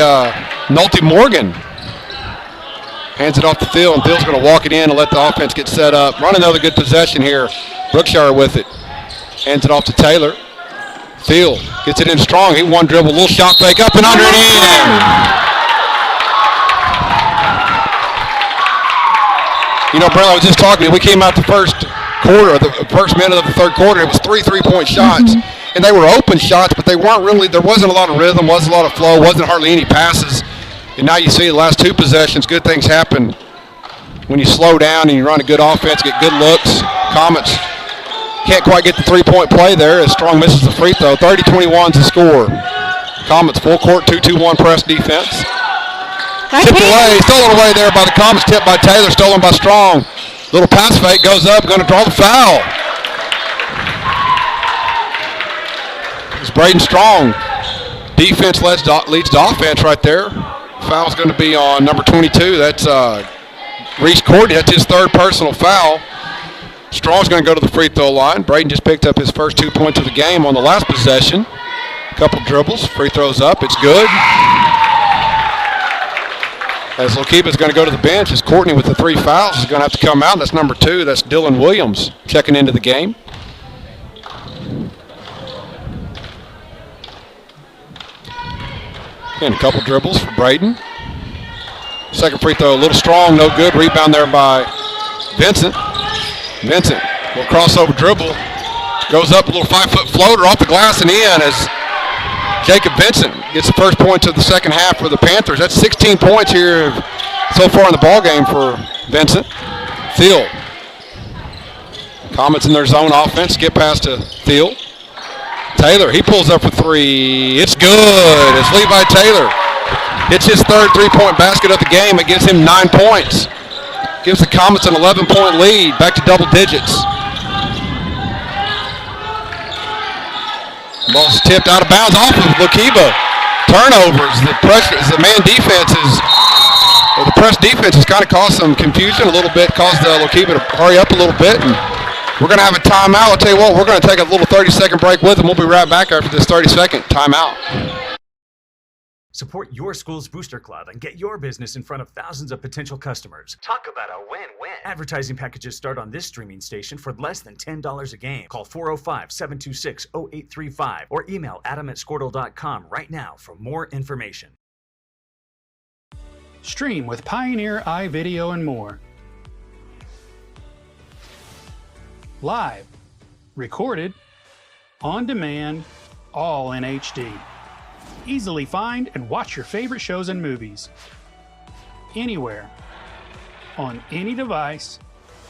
B: Nolte Morgan. Hands it off to Thiel, and Thiel's going to walk it in and let the offense get set up. Run another good possession here. Brookshire with it. Hands it off to Taylor. Thiel gets it in Strong. He one dribble, little shot fake up and under and in. You know, Brent, I was just talking to you. We came out the first quarter, the first minute of the third quarter. It was three three-point shots, and they were open shots, but they weren't really. There wasn't a lot of rhythm, wasn't a lot of flow, wasn't hardly any passes. And now you see the last two possessions, good things happen when you slow down and you run a good offense, get good looks. Comets can't quite get the three-point play there as Strong misses the free throw. 30-21 is the score. Comets full court, 2-2-1 press defense. Tipped away, stolen away there by the Comets, tipped by Taylor, stolen by Strong. Little pass fake goes up, going to draw the foul. It's Braden Strong. Defense leads to offense right there. Foul's going to be on number 22. That's Reese Courtney. That's his third personal foul. Strong's going to go to the free throw line. Braden just picked up his first 2 points of the game on the last possession. Couple dribbles, free throws up. It's good. As Lookeba is going to go to the bench, as Courtney with the 3 fouls is going to have to come out. That's number 2. That's Dylan Williams checking into the game. And a couple dribbles for Braden. Second free throw, a little strong, no good. Rebound there by Vincent. Vincent will crossover dribble. Goes up a little 5-foot floater off the glass and in as Jacob Vincent gets the first points of the second half for the Panthers. That's 16 points here so far in the ball game for Vincent. Thiel. Comets in their zone offense. Get past to Thiel. Taylor, he pulls up for 3. It's good. It's Levi Taylor. It's his third three-point basket of the game. It gives him 9 points. Gives the Comets an 11-point lead, back to double digits. Ball's tipped out of bounds off of Lookeba. Turnovers. The pressure, the man defense is, well, the press defense has kind of caused some confusion a little bit, caused Lookeba to hurry up a little bit. And we're going to have a timeout. I'll tell you what, we're going to take a little 30-second break with them. We'll be right back after this 30-second timeout.
D: Support your school's booster club and get your business in front of thousands of potential customers. Talk about a win-win. Advertising packages start on this streaming station for less than $10 a game. Call 405-726-0835 or email adam@squirtle.com right now for more information.
E: Stream with Pioneer iVideo and more. Live, recorded, on demand, all in HD. Easily find and watch your favorite shows and movies. Anywhere. On any device.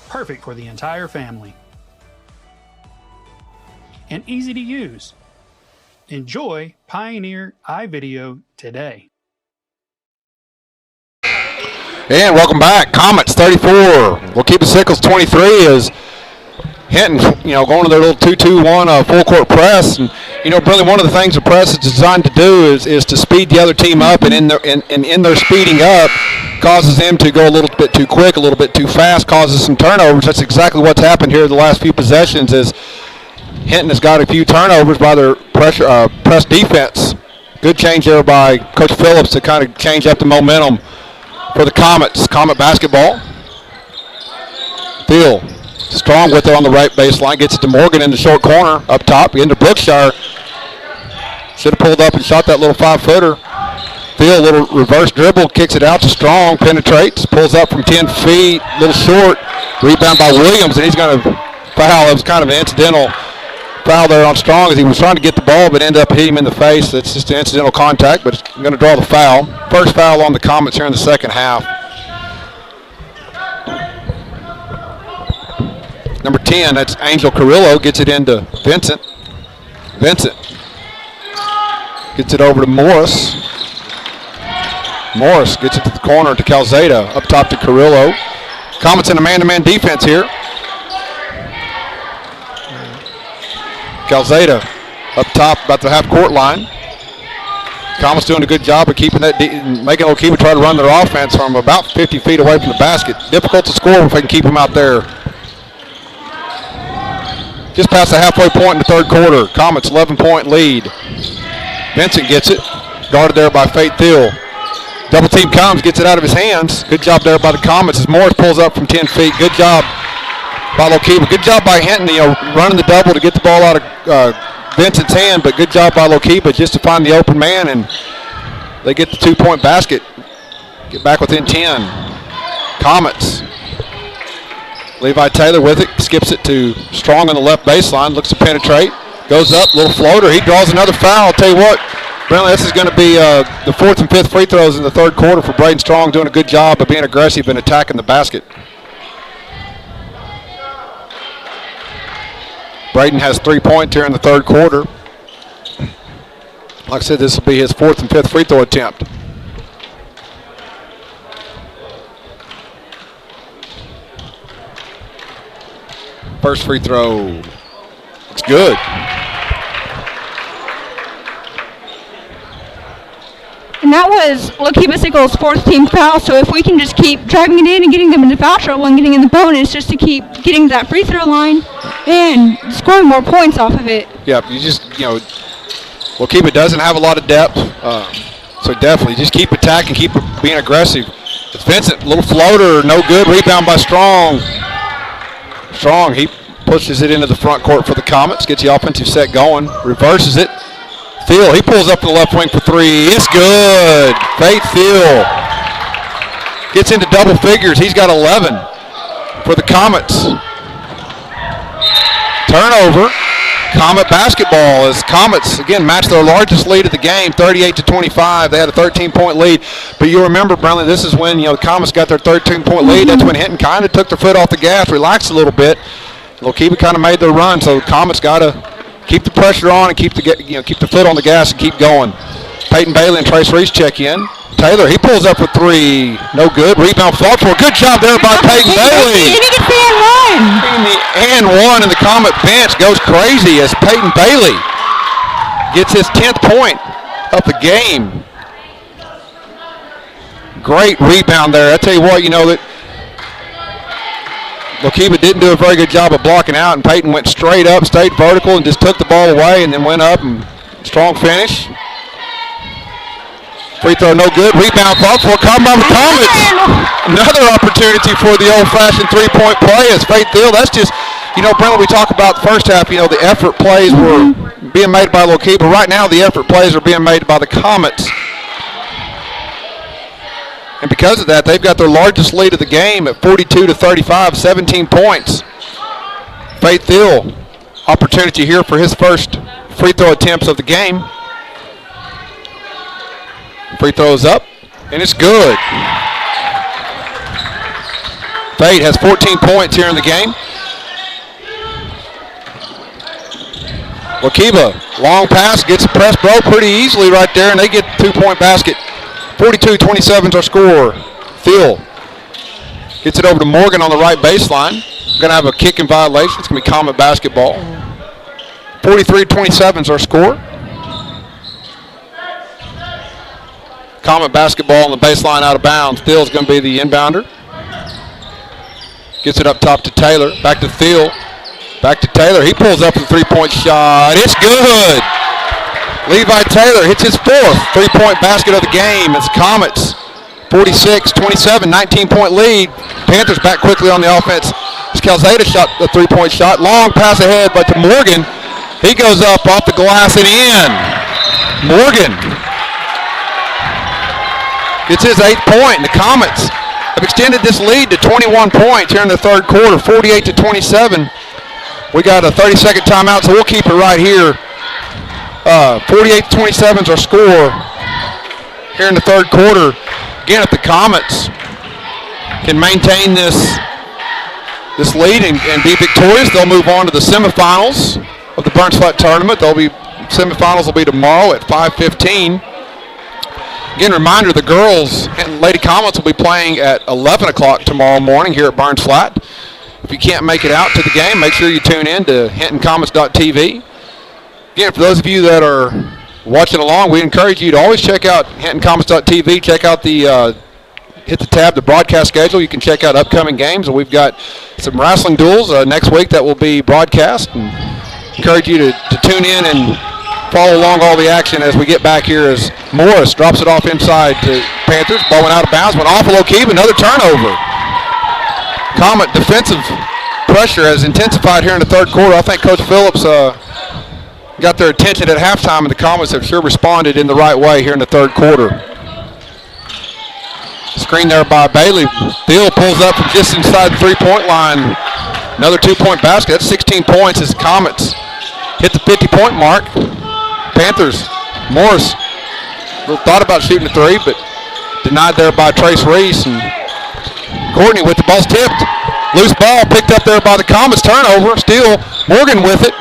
E: Perfect for the entire family. And easy to use. Enjoy Pioneer iVideo today.
B: And welcome back. Comets 34. Lookeba Sickles 23 is Hinton, going to their little 2-2-1 full court press. And, really one of the things the press is designed to do is to speed the other team up, and in their speeding up causes them to go a little bit too quick, a little bit too fast, causes some turnovers. That's exactly what's happened here the last few possessions is Hinton has got a few turnovers by their press defense. Good change there by Coach Phillips to kind of change up the momentum for the Comets. Comet basketball. Thiel, strong with it on the right baseline. Gets it to Morgan in the short corner up top. Into Brookshire. Should have pulled up and shot that little 5-footer. Thiel, little reverse dribble, kicks it out to Strong, penetrates, pulls up from 10 feet, a little short. Rebound by Williams, and he's going to foul. It was kind of an incidental foul there on Strong as he was trying to get the ball but ended up hitting him in the face. That's just an incidental contact, but it's going to draw the foul. First foul on the Comets here in the second half. Number 10, that's Angel Carrillo, gets it into Vincent. Vincent gets it over to Morris. Morris gets it to the corner to Calzada. Up top to Carrillo. Comets in a man-to-man defense here. Calzada up top about the half-court line. Comets doing a good job of keeping that, making Lookeba try to run their offense from about 50 feet away from the basket. Difficult to score if they can keep them out there. Just past the halfway point in the third quarter. Comets 11-point lead. Vincent gets it. Guarded there by Faith Thiel. Double team comes, gets it out of his hands. Good job there by the Comets as Morris pulls up from 10 feet. Good job by Lookeba. Good job by Hinton, running the double to get the ball out of Vincent's hand, but good job by Lookeba just to find the open man, and they get the 2-point basket. Get back within 10. Comets. Levi Taylor with it, skips it to Strong on the left baseline, looks to penetrate, goes up, little floater. He draws another foul. I'll tell you what, Brentley, this is going to be the fourth and fifth free throws in the third quarter for Braden Strong, doing a good job of being aggressive and attacking the basket. Braden has 3 points here in the third quarter. Like I said, this will be his fourth and fifth free throw attempt. First free throw. It's good.
I: And that was Lookeba Sickles' fourth team foul, so if we can just keep driving it in and getting them into foul trouble and getting in the bonus just to keep getting to that free throw line and scoring more points off of it.
B: Yeah, Lookeba doesn't have a lot of depth, so definitely just keep attacking, keep being aggressive. It's Vincent, little floater, no good. Rebound by Strong. Strong, he pushes it into the front court for the Comets, gets the offensive set going, reverses it. Thiel, he pulls up to the left wing for three. It's good. Faith Thiel gets into double figures. He's got 11 for the Comets. Turnover. Comet basketball as Comets, again, match their largest lead of the game, 38-25. They had a 13-point lead. But you remember, Brentley, this is when, the Comets got their 13-point lead. That's when Hinton kind of took their foot off the gas, relaxed a little bit. Lookeba kind of made their run, so the Comets got to keep the pressure on and keep the foot on the gas and keep going. Peyton Bailey and Trace Reese check in. Taylor, he pulls up for three. No good. Rebound fought for. Good job there by Peyton Bailey.
I: He gets the and one.
B: And one, and the Comet bench goes crazy as Peyton Bailey gets his 10th point of the game. Great rebound there. I tell you what, that Lookeba didn't do a very good job of blocking out, and Peyton went straight up, stayed vertical, and just took the ball away and then went up and strong finish. Free throw no good. Rebound fought for. Come by the Comets. Another opportunity for the old-fashioned three-point play as Faith Thiel. That's just, Brent, we talk about the first half, the effort plays were being made by Lookeba. Right now the effort plays are being made by the Comets. And because of that, they've got their largest lead of the game at 42-35, 17 points. Faith Thiel, opportunity here for his first free throw attempts of the game. Free throws up, and it's good. Faith has 14 points here in the game. Lookeba, long pass, gets a press bro pretty easily right there, and they get the 2-point basket. 42-27 is our score. Thiel gets it over to Morgan on the right baseline. Going to have a kick in violation. It's going to be Comet basketball. 43-27 is our score. Comet basketball on the baseline out of bounds. Thiel's going to be the inbounder. Gets it up top to Taylor. Back to Thiel. Back to Taylor. He pulls up the three-point shot. It's good. Levi Taylor hits his fourth three-point basket of the game as Comets 46-27, 19-point lead. Panthers back quickly on the offense. Calzada shot a three-point shot. Long pass ahead, but to Morgan. He goes up off the glass and in. Morgan gets his 8th point. And the Comets have extended this lead to 21 points here in the third quarter, 48-27. We got a 30-second timeout, so we'll keep it right here. 48-27 is our score here in the third quarter. Again, if the Comets can maintain this lead and be victorious, they'll move on to the semifinals of the Burns Flat tournament. Semifinals will be tomorrow at 5:15. Again, reminder, the girls and Lady Comets will be playing at 11 o'clock tomorrow morning here at Burns Flat. If you can't make it out to the game, make sure you tune in to HintonComets.tv. Again, for those of you that are watching along, we encourage you to always check out HintonComets.tv. Check out hit the tab, the broadcast schedule. You can check out upcoming games, and we've got some wrestling duels next week that will be broadcast. And encourage you to tune in and follow along all the action as we get back here as Morris drops it off inside to Panthers. Ball went out of bounds, went off of Lookeba, another turnover. Comet defensive pressure has intensified here in the third quarter. I think Coach Phillips got their attention at halftime, and the Comets have sure responded in the right way here in the third quarter. Screen there by Bailey. Thiel pulls up from just inside the three-point line. Another 2-point basket. That's 16 points as Comets hit the 50-point mark. Panthers, Morris, thought about shooting a three, but denied there by Trace Reese. And Courtney with the ball's tipped. Loose ball picked up there by the Comets. Turnover. Steele, Morgan with it.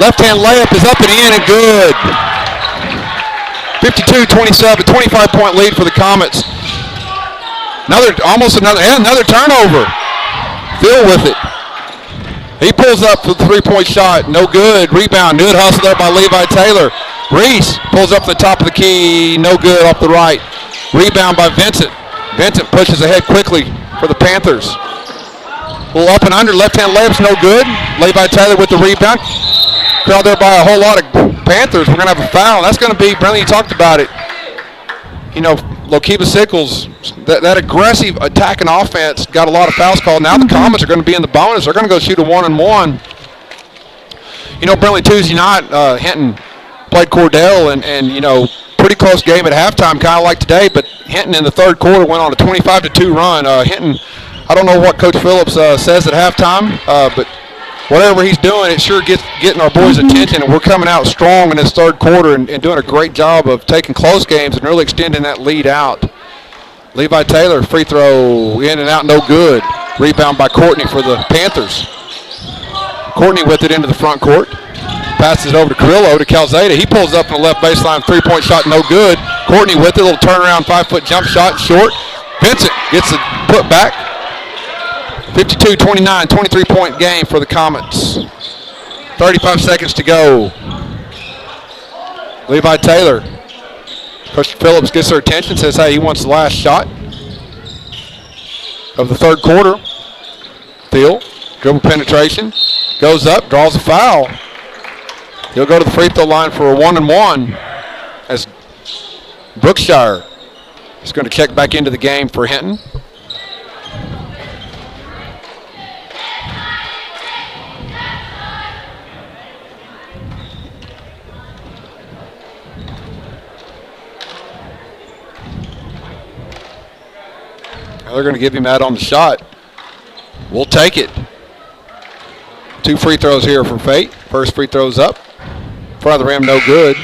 B: Left-hand layup is up and in and good. 52-27, 25-point lead for the Comets. Another turnover. Phil with it. He pulls up for the three-point shot. No good. Rebound. Good hustle there by Levi Taylor. Reese pulls up the top of the key. No good off the right. Rebound by Vincent. Vincent pushes ahead quickly for the Panthers. A little up and under. Left-hand layup's no good. Levi Taylor with the rebound. Crowd there by a whole lot of Panthers. We're going to have a foul. That's going to be, Brendan, you talked about it. You know, Lookeba Sickles, that aggressive attacking offense got a lot of fouls called. Now the Comets are going to be in the bonus. They're going to go shoot a 1-and-1. You know, Brentley, Tuesday night, Hinton played Cordell, and you know, pretty close game at halftime, kind of like today, but Hinton in the third quarter went on a 25-2 run. Hinton, I don't know what Coach Phillips says at halftime, but whatever he's doing, it sure getting our boys' attention, and we're coming out strong in this third quarter and doing a great job of taking close games and really extending that lead out. Levi Taylor, free throw in and out, no good. Rebound by Courtney for the Panthers. Courtney with it into the front court. Passes it over to Carrillo, to Calzada. He pulls up on the left baseline, three-point shot, no good. Courtney with it, a little turnaround, 5-foot jump shot, short. Vincent gets it put back. 52-29, 23-point game for the Comets. 35 seconds to go. Levi Taylor. Coach Phillips gets their attention, says, hey, he wants the last shot of the third quarter. Thiel, dribble penetration, goes up, draws a foul. He'll go to the free throw line for a 1-and-1 as Brookshire is going to check back into the game for Hinton. They're going to give him that on the shot. We'll take it. 2 free throws here for Fate. First free throw's up. Front of the rim, no good.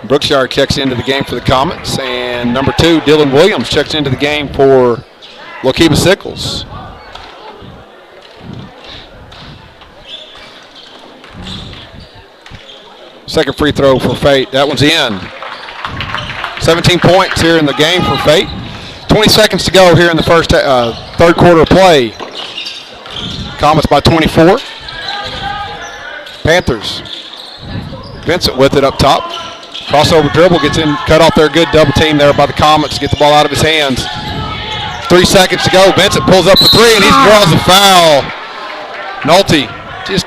B: Brookshire checks into the game for the Comets. And number 2, Dylan Williams, checks into the game for Lookeba Sickles. Second free throw for Fate. That one's in. 17 points here in the game for Fate. 20 seconds to go here in the first third quarter of play. Comets by 24. Panthers. Vincent with it up top. Crossover dribble, gets in, cut off there. Good double team there by the Comets. Get the ball out of his hands. 3 seconds to go. Vincent pulls up for 3, and he draws a foul. Nolte just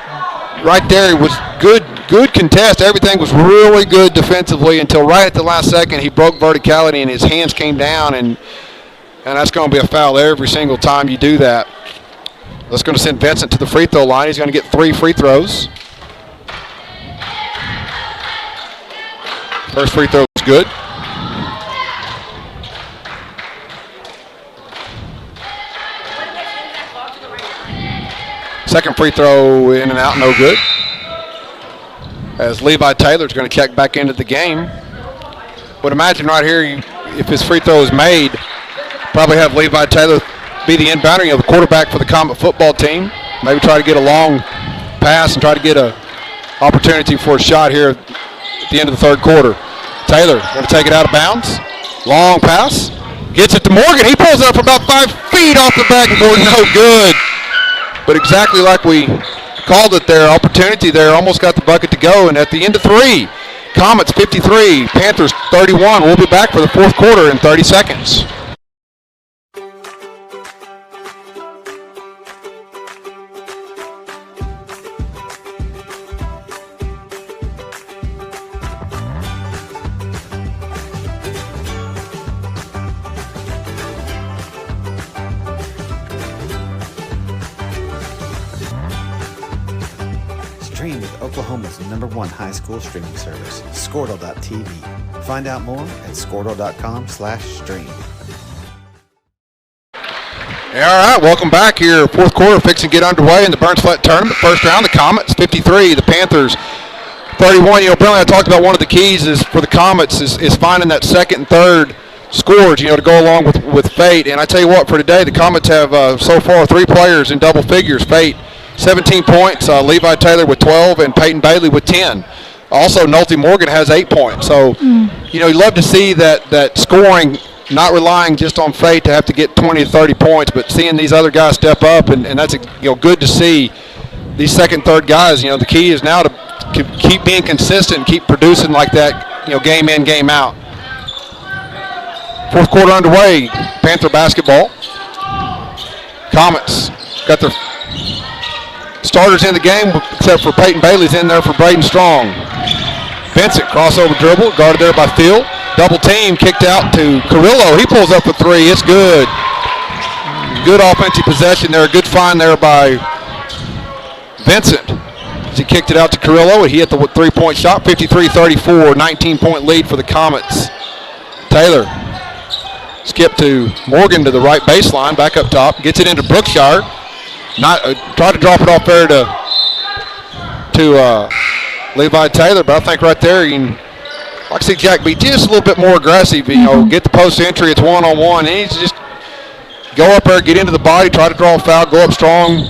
B: right there. It was good good contest. Everything was really good defensively until right at the last second he broke verticality and his hands came down, and that's going to be a foul every single time you do that. That's going to send Vincent to the free throw line. He's going to get 3 free throws. First free throw is good. Second free throw in and out, no good. As Levi Taylor's going to check back into the game. Would imagine right here, if his free throw is made, probably have Levi Taylor be the inbounder, the quarterback for the Comet football team. Maybe try to get a long pass and try to get an opportunity for a shot here at the end of the third quarter. Taylor going to take it out of bounds. Long pass. Gets it to Morgan. He pulls it up about 5 feet off the backboard. No good. But exactly like we called it there, opportunity there, almost got the bucket to go. And at the end of 3, Comets 53, Panthers 31. We'll be back for the fourth quarter in 30 seconds.
F: Stream with Oklahoma's #1 high school streaming service, Squirtle.tv. Find out more at Squirtle.com/stream.
B: All right, welcome back here. Fourth quarter fixing to get underway in the Burns Flat Tournament. First round, the Comets 53, the Panthers 31. Brentley, I talked about one of the keys is for the Comets is finding that second and third scores, to go along with Fate. And I tell you what, for today, the Comets have so far 3 players in double figures. Fate 17 points, Levi Taylor with 12, and Peyton Bailey with 10. Also, Nolte Morgan has 8 points. So, you love to see that scoring, not relying just on Fate to have to get 20 to 30 points, but seeing these other guys step up, and that's good to see these second, third guys. The key is now to keep being consistent and keep producing like that, game in, game out. Fourth quarter underway, Panther basketball. Comets got their starters in the game, except for Peyton Bailey's in there for Braden Strong. Vincent, crossover dribble, guarded there by Phil. Double team, kicked out to Carrillo. He pulls up a 3. It's good. Good offensive possession there. Good find there by Vincent. As he kicked it out to Carrillo, he hit the 3-point shot. 53-34, 19-point lead for the Comets. Taylor, skip to Morgan to the right baseline, back up top. Gets it into Brookshire. Try to drop it off there to Levi Taylor, but I think right there you can, like I see Jack be just a little bit more aggressive. Get the post entry. It's 1-on-1. He needs to just go up there, get into the body, try to draw a foul, go up strong,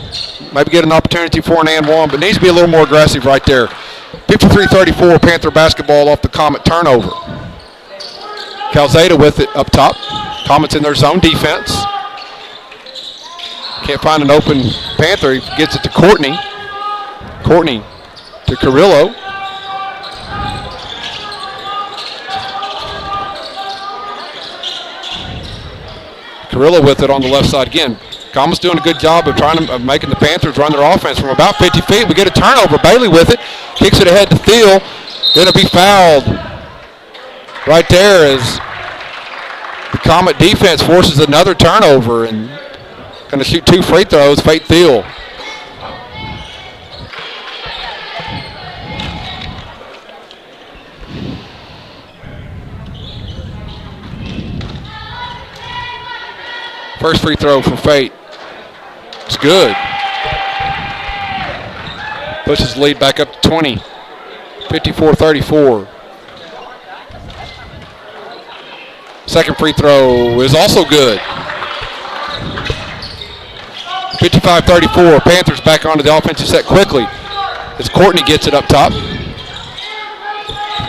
B: maybe get an opportunity for an and one, but needs to be a little more aggressive right there. 53-34, Panther basketball off the Comet turnover. Calzada with it up top. Comets in their zone defense. Can't find an open Panther. He gets it to Courtney. Courtney to Carrillo. Carrillo with it on the left side again. Comets doing a good job of making the Panthers run their offense from about 50 feet. We get a turnover. Bailey with it. Kicks it ahead to Thiel. Going to be fouled right there as the Comet defense forces another turnover and going to shoot 2 free throws. Fate Thiel. First free throw for Fate. It's good. Pushes the lead back up to 20. 54-34. Second free throw is also good. 55-34. Panthers back onto the offensive set quickly as Courtney gets it up top.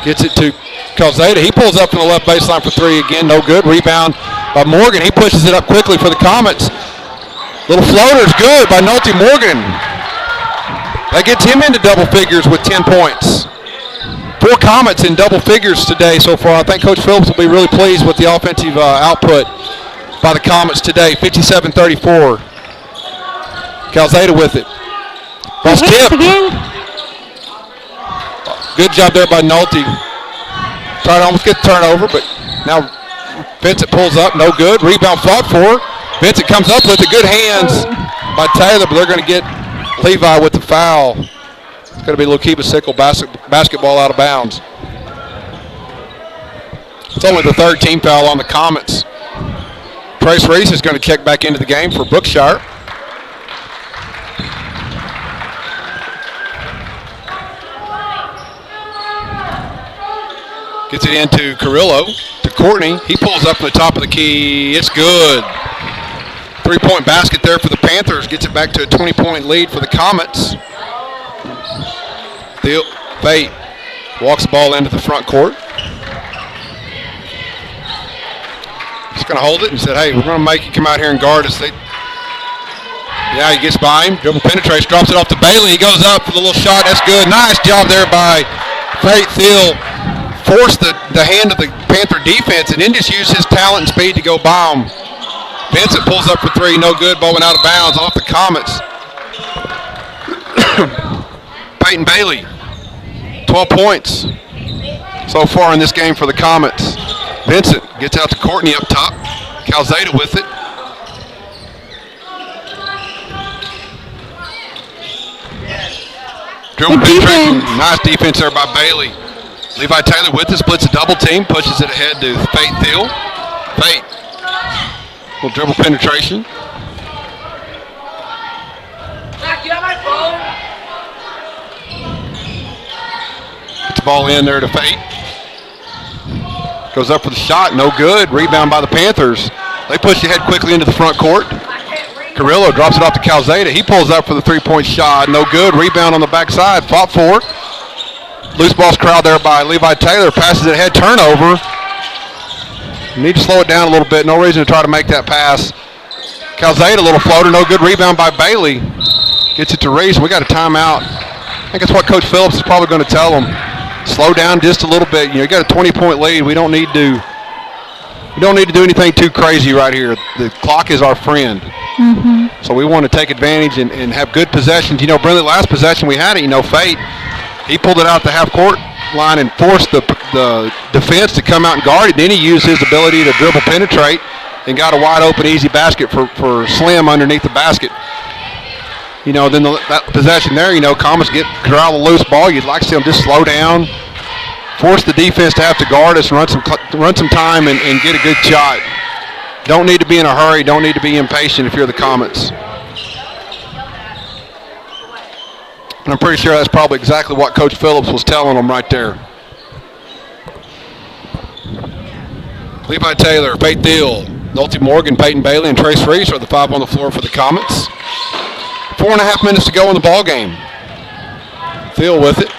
B: Gets it to Calzada. He pulls up from the left baseline for 3 again. No good. Rebound by Morgan. He pushes it up quickly for the Comets. Little floater's good by Nolte Morgan. That gets him into double figures with 10 points. 4 Comets in double figures today so far. I think Coach Phillips will be really pleased with the offensive output by the Comets today. 57-34. Calzada with it. Ball's tipped. Good job there by Nolte. Tried to almost get the turnover, but now Vincent pulls up, no good. Rebound fought for. Vincent comes up with it. Good hands by Taylor, but they're going to get Levi with the foul. It's going to be Lookeba Sickles basketball out of bounds. It's only the third team foul on the Comets. Trace Reese is going to check back into the game for Brookshire. Gets it into Carrillo, to Courtney. He pulls up from the top of the key. It's good. 3-point basket there for the Panthers. Gets it back to a 20-point lead for the Comets. Fate walks the ball into the front court. He's going to hold it and said, hey, we're going to make you come out here and guard us. Yeah, he gets by him. Dribble penetrates, drops it off to Bailey. He goes up for the little shot. That's good. Nice job there by Fate Thiel. Forced the hand of the Panther defense and then just used his talent and speed to go by him. Vincent pulls up for three, no good. Ball went out of bounds off the Comets. Peyton Bailey, 12 points so far in this game for the Comets. Vincent gets out to Courtney up top. Calzada with it. Dribble penetration. Nice defense there by Bailey. Levi Taylor with it, splits a double team, pushes it ahead to Fate Thiel. Fate. Little dribble penetration. Gets the ball in there to Fate. Goes up for the shot, no good. Rebound by the Panthers. They push ahead quickly into the front court. Carrillo drops it off to Calzada. He pulls up for the three-point shot, no good. Rebound on the backside, fought for. Loose ball's corralled there by Levi Taylor. Passes it ahead, turnover. Need to slow it down a little bit. No reason to try to make that pass. Calzada, a little floater, no good. Rebound by Bailey. Gets it to Reese. We got a timeout. I think that's what Coach Phillips is probably going to tell them. Slow down just a little bit. You got a 20-point lead. We don't need to do anything too crazy right here. The clock is our friend. Mm-hmm. So we want to take advantage and have good possessions. Brindley, last possession we had it, Fate. He pulled it out the half-court line and forced the defense to come out and guard it. Then he used his ability to dribble penetrate and got a wide-open, easy basket for Slim underneath the basket. Then that possession there, Comets corral the loose ball. You'd like to see them just slow down, force the defense to have to guard us, run some time and get a good shot. Don't need to be in a hurry. Don't need to be impatient if you're the Comets. And I'm pretty sure that's probably exactly what Coach Phillips was telling them right there. Levi Taylor, Fate Thiel, Nolte Morgan, Peyton Bailey, and Trace Reese are the five on the floor for the Comets. 4.5 minutes to go in the ball game. Thiel with it,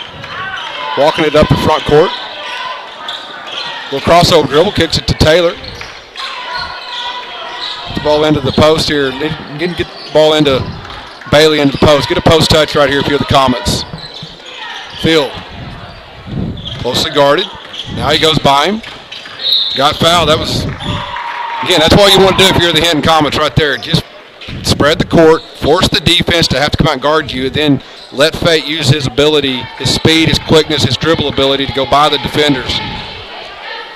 B: walking it up the front court. Little crossover dribble, kicks it to Taylor. Get the ball into the post here. Get the ball into Bailey into the post. Get a post touch right here if you're the Comets. Thiel, closely guarded. Now he goes by him. Got fouled. That's what you want to do if you're the Hinton Comets right there. Just spread the court, force the defense to have to come out and guard you, then let Fate use his ability, his speed, his quickness, his dribble ability to go by the defenders.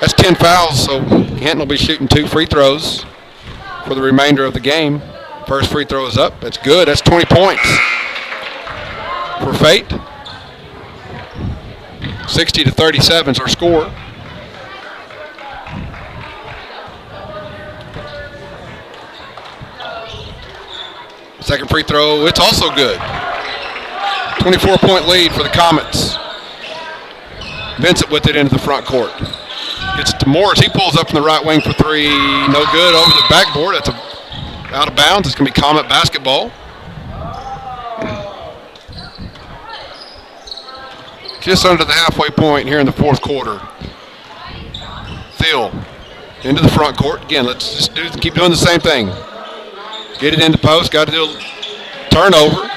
B: That's 10 fouls, so Hinton will be shooting 2 free throws for the remainder of the game. First free throw is up. That's good. That's 20 points for Fate. 60-37 is our score. Second free throw, it's also good. 24-point lead for the Comets. Vincent with it into the front court. Gets it to Morris. He pulls up in the right wing for three. No good. Over the backboard. That's out of bounds. It's going to be Comet basketball. Just under the halfway point here in the fourth quarter. Thiel into the front court. Again, let's just keep doing the same thing. Get it in the post. Got to do a turnover.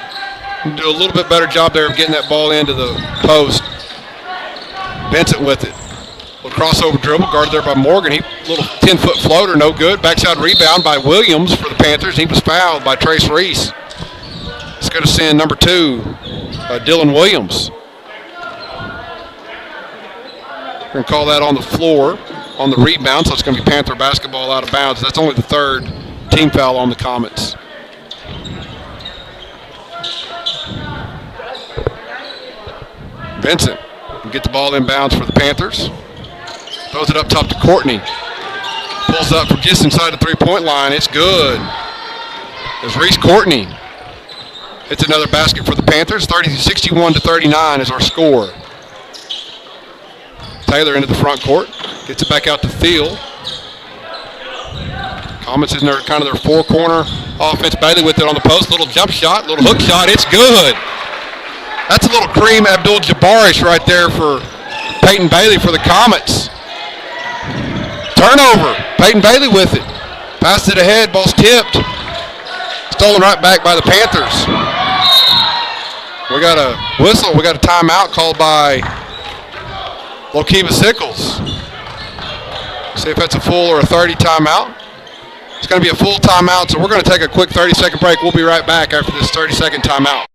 B: Do a little bit better job there of getting that ball into the post. Vincent with it. Little crossover dribble, guarded there by Morgan. Little 10-foot floater, no good. Backside rebound by Williams for the Panthers. He was fouled by Trace Reese. It's going to send number 2, Dylan Williams. We're going to call that on the floor on the rebound, so it's going to be Panther basketball out of bounds. That's only the third team foul on the Comets. Vincent will get the ball inbounds for the Panthers. Throws it up top to Courtney. Pulls up from just inside the three-point line. It's good. As Reese Courtney hits another basket for the Panthers. 61-39 is our score. Taylor into the front court. Gets it back out to Thiel. Comets in their kind of their four-corner offense. Bailey with it on the post. Little jump shot, little hook shot. It's good. That's a little Kareem Abdul-Jabbarish right there for Peyton Bailey for the Comets. Turnover. Peyton Bailey with it. Passed it ahead. Ball's tipped. Stolen right back by the Panthers. We got a whistle. We got a timeout called by Lookeba Sickles. See if that's a full or a 30 timeout. It's going to be a full timeout, so we're going to take a quick 30-second break. We'll be right back after this 30-second timeout.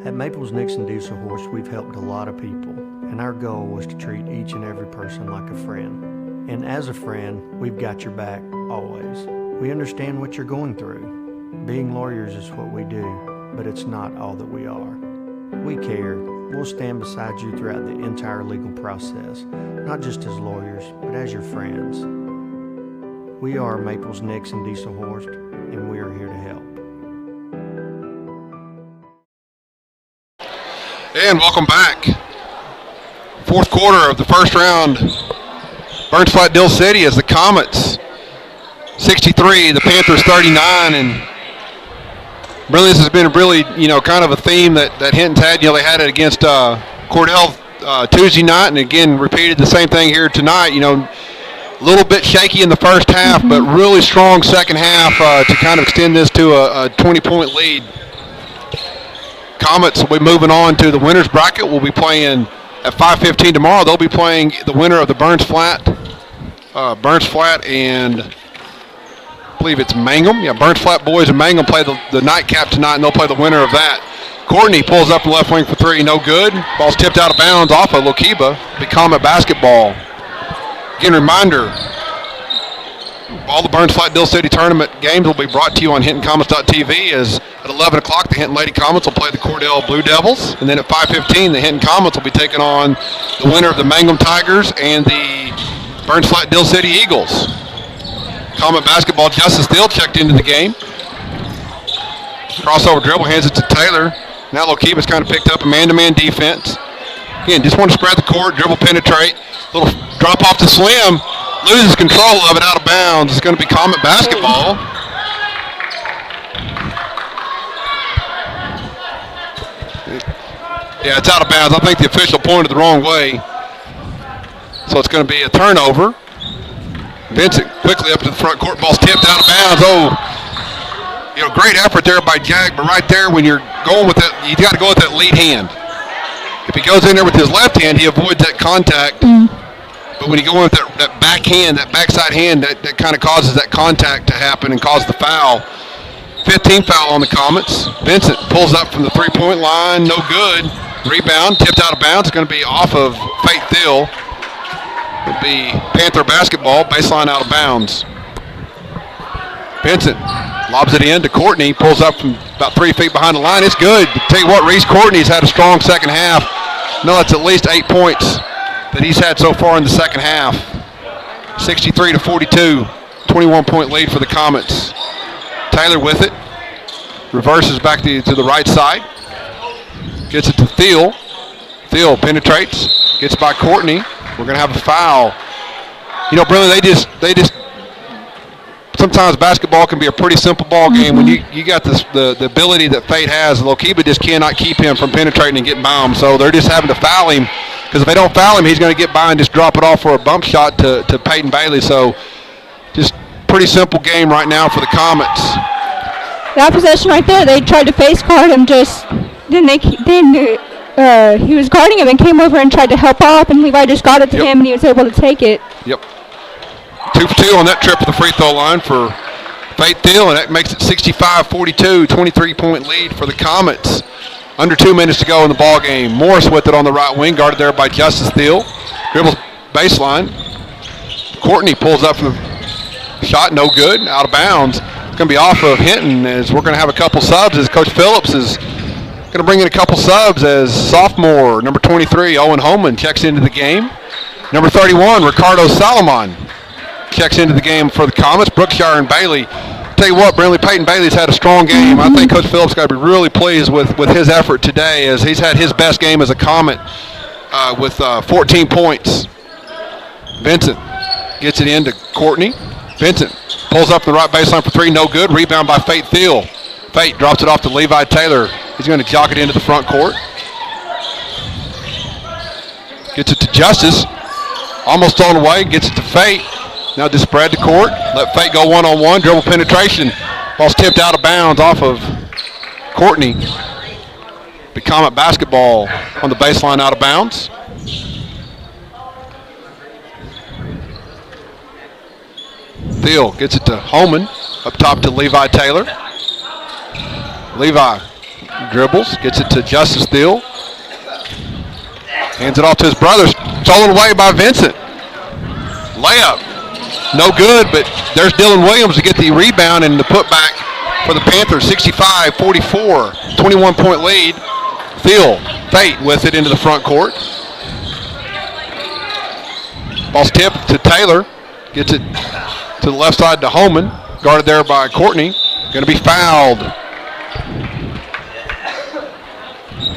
G: At Maples Nixon Diesel Horse, we've helped a lot of people, and our goal was to treat each and every person like a friend. And as a friend, we've got your back always. We understand what you're going through. Being lawyers is what we do, but it's not all that we are. We care. We'll stand beside you throughout the entire legal process, not just as lawyers, but as your friends. We are Maples Nixon Diesel Horse, and we are here to help.
B: And welcome back. Fourth quarter of the first round. Burns Flat Dill City as the Comets 63, the Panthers 39, and really this has been really, kind of a theme that Hinton's had. They had it against Cordell Tuesday night, and again repeated the same thing here tonight. A little bit shaky in the first half, but really strong second half to kind of extend this to a 20-point lead. Comets will be moving on to the winners bracket. We'll be playing at 5:15 tomorrow. They'll be playing the winner of the Burns Flat and I believe it's Mangum. Yeah, Burns Flat boys and Mangum play the nightcap tonight, and they'll play the winner of that. Courtney pulls up from left wing for three, no good. Ball's tipped out of bounds off of Lookeba. Be Comet basketball. Again, reminder, all the Burns Flat Dill City tournament games will be brought to you on HintonComets.tv as at 11 o'clock the Hinton Lady Comets will play the Cordell Blue Devils, and then at 5:15 the Hinton Comets will be taking on the winner of the Mangum Tigers and the Burns Flat Dill City Eagles. Comet basketball, Justice Thiel checked into the game. Crossover dribble, hands it to Taylor. Now Lokeba's kind of picked up a man-to-man defense. Again, just want to spread the court, dribble penetrate, little drop off to Slim. Loses control of it out of bounds. It's going to be Comet basketball. Yeah, it's out of bounds. I think the official pointed the wrong way. So it's going to be a turnover. Vincent quickly up to the front court. Ball's tipped out of bounds. Oh, great effort there by Jack, but right there when you're going with that, you got to go with that lead hand. If he goes in there with his left hand, he avoids that contact. But when you go in with that back hand, that backside hand, that kind of causes that contact to happen and cause the foul. 15th foul on the Comets. Vincent pulls up from the three-point line, no good. Rebound, tipped out of bounds. It's going to be off of Faith Thiel. It'll be Panther basketball, baseline out of bounds. Vincent lobs it in to Courtney, pulls up from about 3 feet behind the line. It's good. Tell you what, Reese Courtney's had a strong second half. No, that's at least 8 points that he's had so far in the second half. 63-42, 21-point lead for the Comets. Taylor with it. Reverses back to the right side. Gets it to Thiel. Thiel penetrates. Gets by Courtney. We're going to have a foul. Brennan, they just sometimes basketball can be a pretty simple ball game when you got the ability that Fate has. Lookeba just cannot keep him from penetrating and getting by him, so they're just having to foul him, because if they don't foul him, he's going to get by and just drop it off for a bump shot to Peyton Bailey. So just pretty simple game right now for the Comets.
I: That possession right there, they tried to face guard him, he was guarding him and came over and tried to help up, and Levi just got it to him and he was able to take it.
B: Yep. 2 for 2 on that trip to the free throw line for Faith Thiel, and that makes it 65-42, 23-point lead for the Comets. Under 2 minutes to go in the ball game. Morris with it on the right wing, guarded there by Justice Thiel. Dribbles baseline. Courtney pulls up for the shot, no good, out of bounds. It's going to be off of Hinton as we're going to have a couple subs as Coach Phillips is going to bring in a couple subs as sophomore, number 23, Owen Holman checks into the game. Number 31, Ricardo Salomon checks into the game for the Comets. Brookshire and Bailey. Tell you what, Peyton Bailey's had a strong game. I think Coach Phillips got to be really pleased with his effort today as he's had his best game as a Comet with 14 points. Vincent gets it into Courtney. Vincent pulls up the right baseline for three, no good. Rebound by Fate Thiel. Fate drops it off to Levi Taylor. He's going to jock it into the front court. Gets it to Justice. Almost on the way, gets it to Fate. Now just spread the court, let Fate go one-on-one, dribble penetration. Ball's tipped out of bounds off of Courtney. The Comet basketball on the baseline out of bounds. Thiel gets it to Holman, up top to Levi Taylor. Levi dribbles, gets it to Justice Thiel. Hands it off to his brother, stolen away by Vincent. Layup. No good, but there's Dylan Williams to get the rebound and the putback for the Panthers. 65-44, 21-point lead. Thiel, Fate with it into the front court. Ball's tipped to Taylor. Gets it to the left side to Holman. Guarded there by Courtney. Going to be fouled.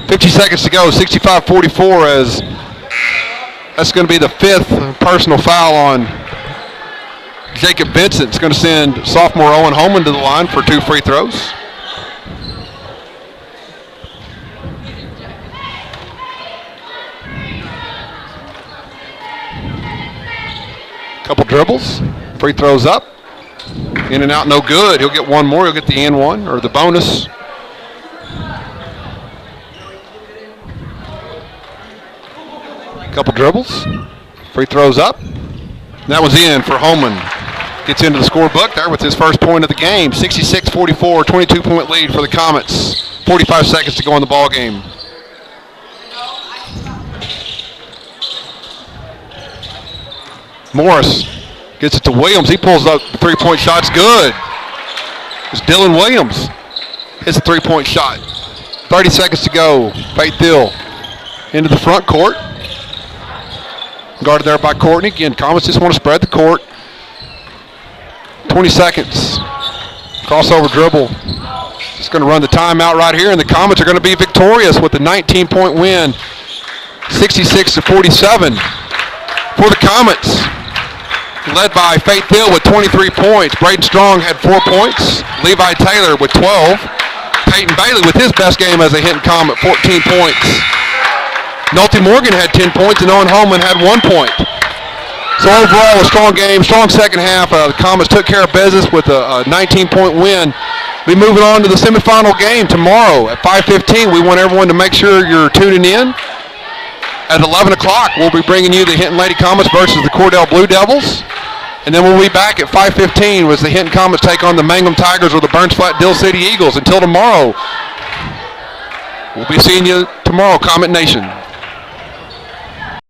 B: 50 seconds to go, 65-44 as that's going to be the fifth personal foul on Jacob Vincent. It's going to send sophomore Owen Holman to the line for 2 free throws. Couple dribbles, free throws up, in and out, no good. He'll get one more. He'll get the and one or the bonus. Couple dribbles, free throws up. And that was in for Holman. Gets into the scorebook there with his first point of the game. 66-44, 22-point lead for the Comets. 45 seconds to go in the ball game. Morris gets it to Williams. He pulls up the three-point shot's good. It's Dylan Williams. Hits a three-point shot. 30 seconds to go. Fate Thiel into the front court. Guarded there by Courtney. Again, Comets just want to spread the court. 20 seconds. Crossover dribble. Just going to run the timeout right here, and the Comets are going to be victorious with a 19-point win. 66-47 for the Comets. Led by Fate Thiel with 23 points. Braden Strong had 4 points. Levi Taylor with 12. Peyton Bailey with his best game as a Hinton Comet, 14 points. Nolte Morgan had 10 points, and Owen Holman had 1 point. So overall, a strong game, strong second half. The Comets took care of business with a 19-point win. We'll be moving on to the semifinal game tomorrow at 5:15. We want everyone to make sure you're tuning in. At 11 o'clock, we'll be bringing you the Hinton Lady Comets versus the Cordell Blue Devils. And then we'll be back at 5:15 as the Hinton Comets take on the Mangum Tigers or the Burns Flat Dill City Eagles. Until tomorrow, we'll be seeing you tomorrow, Comet Nation.